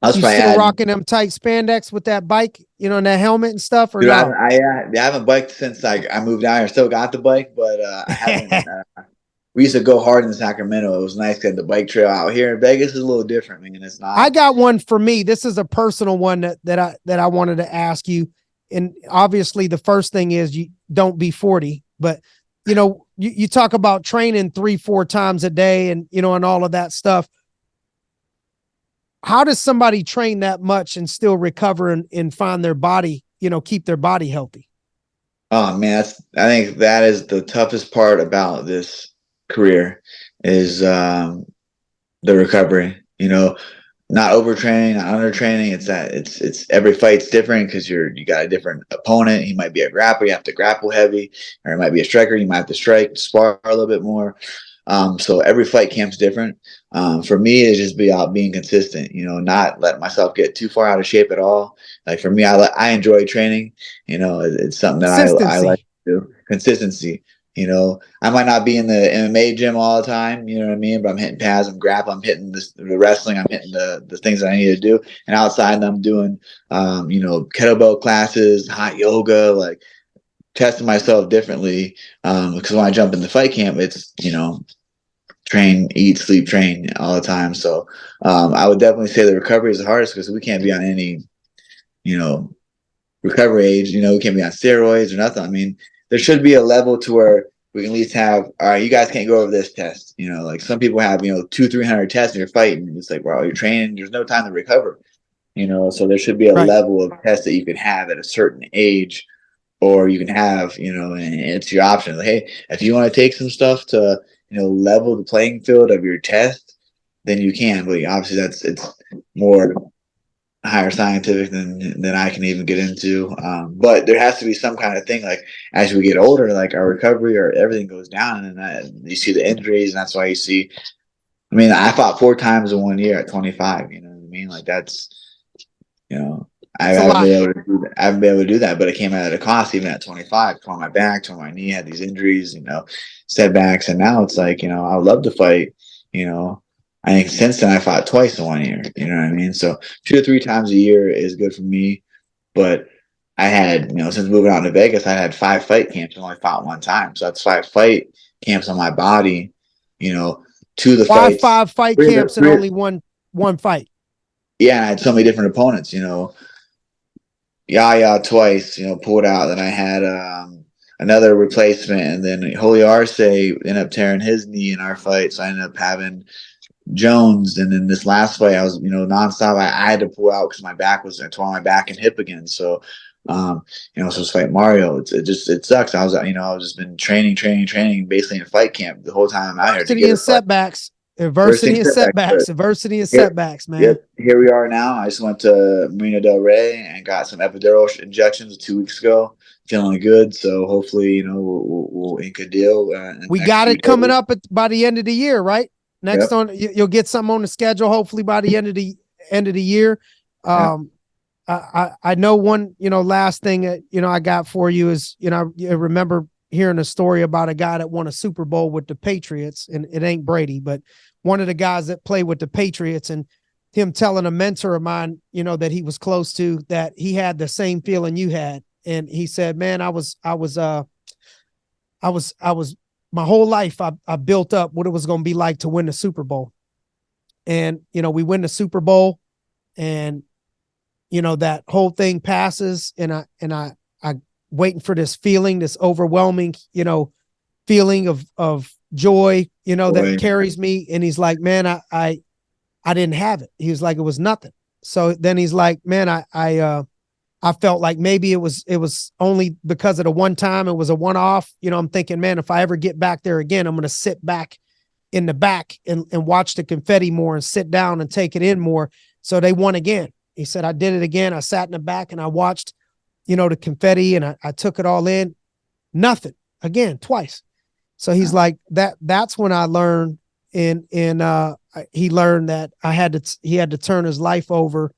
I was still rocking them tight spandex with that bike, and that helmet and stuff, or dude, no? I haven't biked since I moved down here. Still got the bike, but I haven't. We used to go hard in Sacramento. It was nice to get the bike trail out here. In Vegas is a little different. I mean, it's not. I got one for me. This is a personal one that I wanted to ask you. And obviously the first thing is you don't be 40, but you talk about training 3-4 times a day and, and all of that stuff. How does somebody train that much and still recover and find their body, keep their body healthy? Oh man, I think that is the toughest part about this career is the recovery. Not overtraining, not undertraining. It's every fight's different because you got a different opponent. He might be a grappler, you have to grapple heavy, or it might be a striker, you might have to spar a little bit more. So every fight camp's different. For me, it's just about being consistent, not letting myself get too far out of shape at all. Like for me, I enjoy training, it's something that I like to do. Consistency. I might not be in the MMA gym all the time, you know what I mean? But I'm hitting pads, I'm grappling, I'm hitting the wrestling, I'm hitting the things that I need to do. And outside, I'm doing, kettlebell classes, hot yoga, like testing myself differently. Because when I jump in the fight camp, it's, train, eat, sleep, train all the time. So I would definitely say the recovery is the hardest because we can't be on any, recovery age. We can't be on steroids or nothing. I mean, there should be a level to where we can at least have, all right, you guys can't go over this test. Like some people have, 200-300 tests and you're fighting. It's like, wow, you're training. There's no time to recover. So there should be a level of test that you can have at a certain age, or you can have, and it's your option. Like, hey, if you want to take some stuff to, level the playing field of your test, then you can. But obviously it's more higher scientific than I can even get into. But there has to be some kind of thing, like as we get older, like our recovery or everything goes down, and you see the injuries, and that's why you see. I mean, I fought 4 times in 1 year at 25. You know what I mean? Like that's, I haven't been able to do that. I haven't been able to do that, but it came at a cost. Even at 25, tore my back, tore my knee, had these injuries, setbacks, and now it's like, I would love to fight. I think since then I fought twice in 1 year. You know what I mean? So 2 to 3 times a year is good for me. But I had, since moving out to Vegas, I had 5 fight camps and only fought 1 time. So that's 5 fight camps on my body. To the Why fights. 5 fight camps and only one fight? Yeah, I had so many different opponents. Yaya twice, pulled out. Then I had another replacement, and then Holy Arce ended up tearing his knee in our fight. So I ended up having Jones, and then this last fight I was nonstop. I had to pull out because I tore my back and hip again. So so fight Mario. It sucks. I was just been training basically in fight camp the whole time I'm out here. Adversity and setbacks. Adversity and setbacks, man. Yep. Here we are now. I just went to Marina Del Rey and got some epidural injections 2 weeks ago. Feeling good. So hopefully, we'll ink a deal. We got it coming up by the end of the year, right? Next on, you'll get something on the schedule, hopefully by the end of the year. I know one, last thing that, I got for you is, I remember hearing a story about a guy that won a Super Bowl with the Patriots, and it ain't Brady, but one of the guys that played with the Patriots, and him telling a mentor of mine, that he was close to, that he had the same feeling you had. And he said, man, I was my whole life, I built up what it was going to be like to win the Super Bowl. And, we win the Super Bowl, and, that whole thing passes, and I waiting for this feeling, this overwhelming, feeling of joy, that carries me. And he's like, man, I didn't have it. He was like, it was nothing. So then he's like, man, I felt like maybe it was only because of the one time, it was a one-off. I'm thinking, man, if I ever get back there again, I'm going to sit back in the back and watch the confetti more and sit down and take it in more. So they won again. He said, I did it again. I sat in the back and I watched, the confetti, and I took it all in. Nothing again, twice. So he's like, that's when I learned, and he learned that he had to turn his life over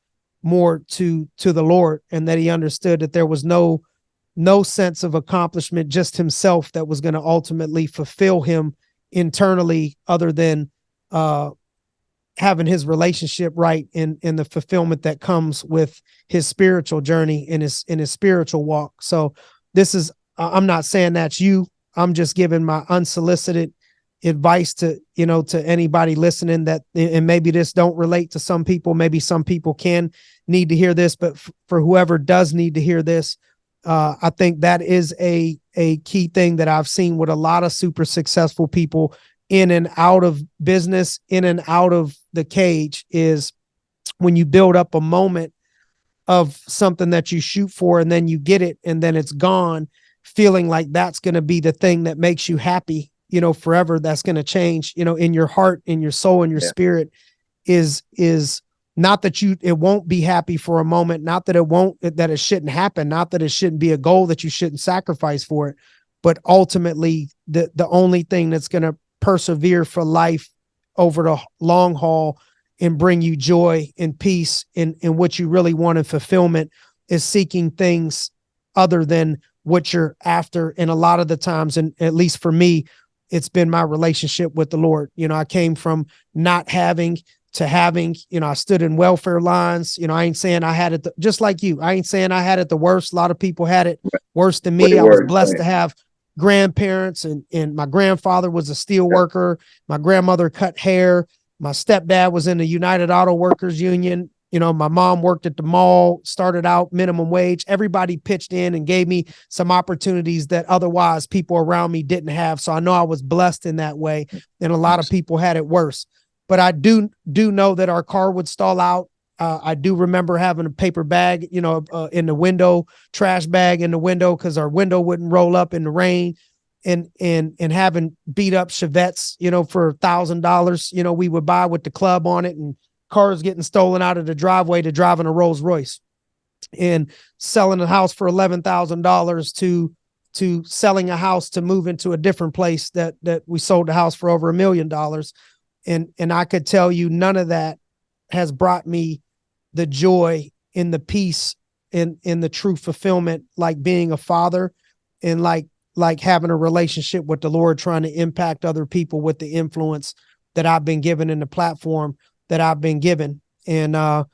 more to the Lord, and that he understood that there was no sense of accomplishment, just himself, that was going to ultimately fulfill him internally, other than having his relationship right, in the fulfillment that comes with his spiritual journey, in his spiritual walk. So this is, I'm not saying that's you. I'm just giving my unsolicited advice to, to anybody listening, that, and maybe this don't relate to some people, maybe some people can need to hear this, but for whoever does need to hear this, I think that is a key thing that I've seen with a lot of super successful people in and out of business, in and out of the cage, is when you build up a moment of something that you shoot for, and then you get it, and then it's gone, feeling like that's going to be the thing that makes you happy, forever. That's going to change, in your heart, in your soul, in your spirit, is not that it won't be happy for a moment, not that that it shouldn't happen, not that it shouldn't be a goal that you shouldn't sacrifice for it, but ultimately the only thing that's going to persevere for life over the long haul and bring you joy and peace in what you really want, and fulfillment, is seeking things other than what you're after. And a lot of the times, and at least for me, it's been my relationship with the Lord. I came from not having to having, I stood in welfare lines. I ain't saying I had it just like you. I ain't saying I had it the worst. A lot of people had it worse than me. I was blessed to have grandparents, and my grandfather was a steel worker. My grandmother cut hair. My stepdad was in the United Auto Workers Union. My mom worked at the mall, started out minimum wage. Everybody pitched in and gave me some opportunities that otherwise people around me didn't have. So I know I was blessed in that way. And a lot of people had it worse. But I do know that our car would stall out. I do remember having a paper bag, in the window, trash bag in the window, because our window wouldn't roll up in the rain, and having beat up Chevettes, for $1,000, we would buy with the club on it, and cars getting stolen out of the driveway to driving a Rolls Royce, and selling a house for $11,000 to selling a house to move into a different place that we sold the house for over $1 million. And I could tell you none of that has brought me the joy and the peace in the true fulfillment, like being a father, and like having a relationship with the Lord, trying to impact other people with the influence that I've been given in the platform that I've been given. And, I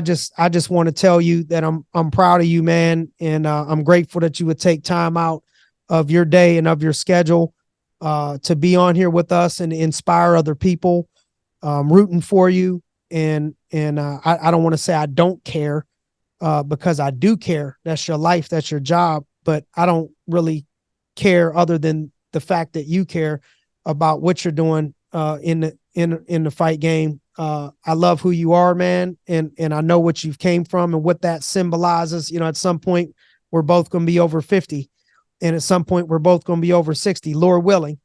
just want to tell you that I'm proud of you, man. And, I'm grateful that you would take time out of your day and of your schedule, to be on here with us and inspire other people. Rooting for you. And I don't want to say I don't care, because I do care. That's your life. That's your job. But I don't really care, other than the fact that you care about what you're doing, in the fight game. I love who you are, man. And I know what you've came from and what that symbolizes. At some point we're both going to be over 50, and at some point we're both going to be over 60, Lord willing.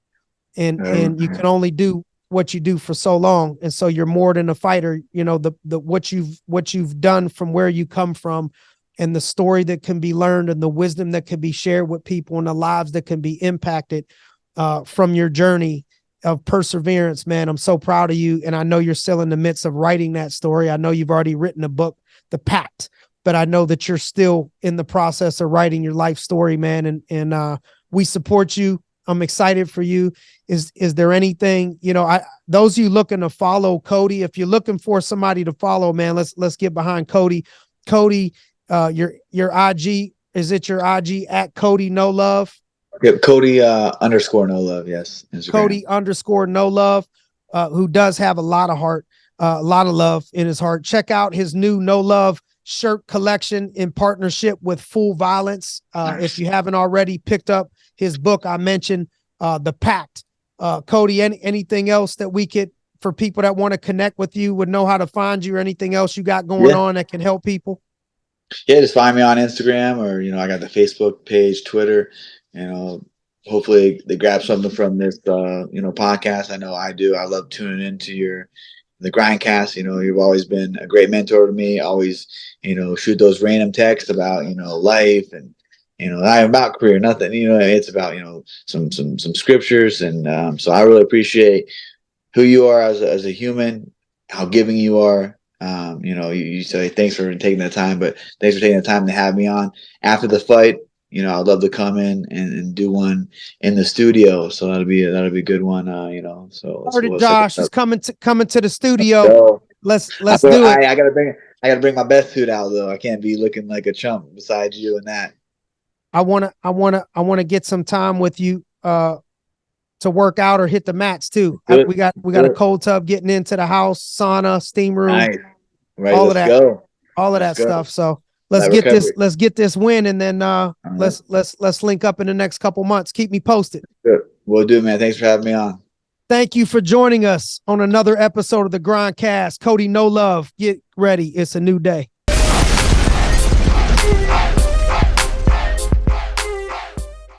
And you can only do what you do for so long. And so you're more than a fighter. What you've done from where you come from, and the story that can be learned, and the wisdom that can be shared with people, and the lives that can be impacted, from your journey, of perseverance, man. I'm so proud of you. And I know you're still in the midst of writing that story. I know you've already written a book, The Pact, but I know that you're still in the process of writing your life story, man. And we support you. I'm excited for you. Is there anything, those of you looking to follow Cody, if you're looking for somebody to follow, man, let's get behind Cody. Cody, your IG, is it your IG at Cody No Love? Yep, Cody _ No Love. Yes. Instagram. Cody _ No Love, who does have a lot of heart, a lot of love in his heart. Check out his new No Love shirt collection in partnership with Full Violence. Nice. If you haven't already picked up his book, I mentioned The Pact. Cody, anything else that we could, for people that want to connect with you, would know how to find you, or anything else you got going on that can help people? Yeah, just find me on Instagram, or I got the Facebook page, Twitter. Hopefully they grab something from this podcast. I know I do. I love tuning into the GRINDcast. You've always been a great mentor to me. Always, shoot those random texts about life, and not about career, nothing. It's about some scriptures, and so I really appreciate who you are as a human, how giving you are. You say thanks for taking the time, but thanks for taking the time to have me on after the fight. I'd love to come in and do one in the studio. So that'll be a good one. So Josh is coming to the studio. So, let's do it. I gotta bring my best suit out, though. I can't be looking like a chump beside you and that. I wanna get some time with you to work out or hit the mats too. We got a cold tub getting into the house, sauna, steam room, nice. Right, all of that, go. all of that stuff. So let's get this win, and then let's link up in the next couple months. Keep me posted. Good. Will do, man. Thanks for having me on. Thank you for joining us on another episode of the GRINDcast. Cody No Love, get ready. It's a new day.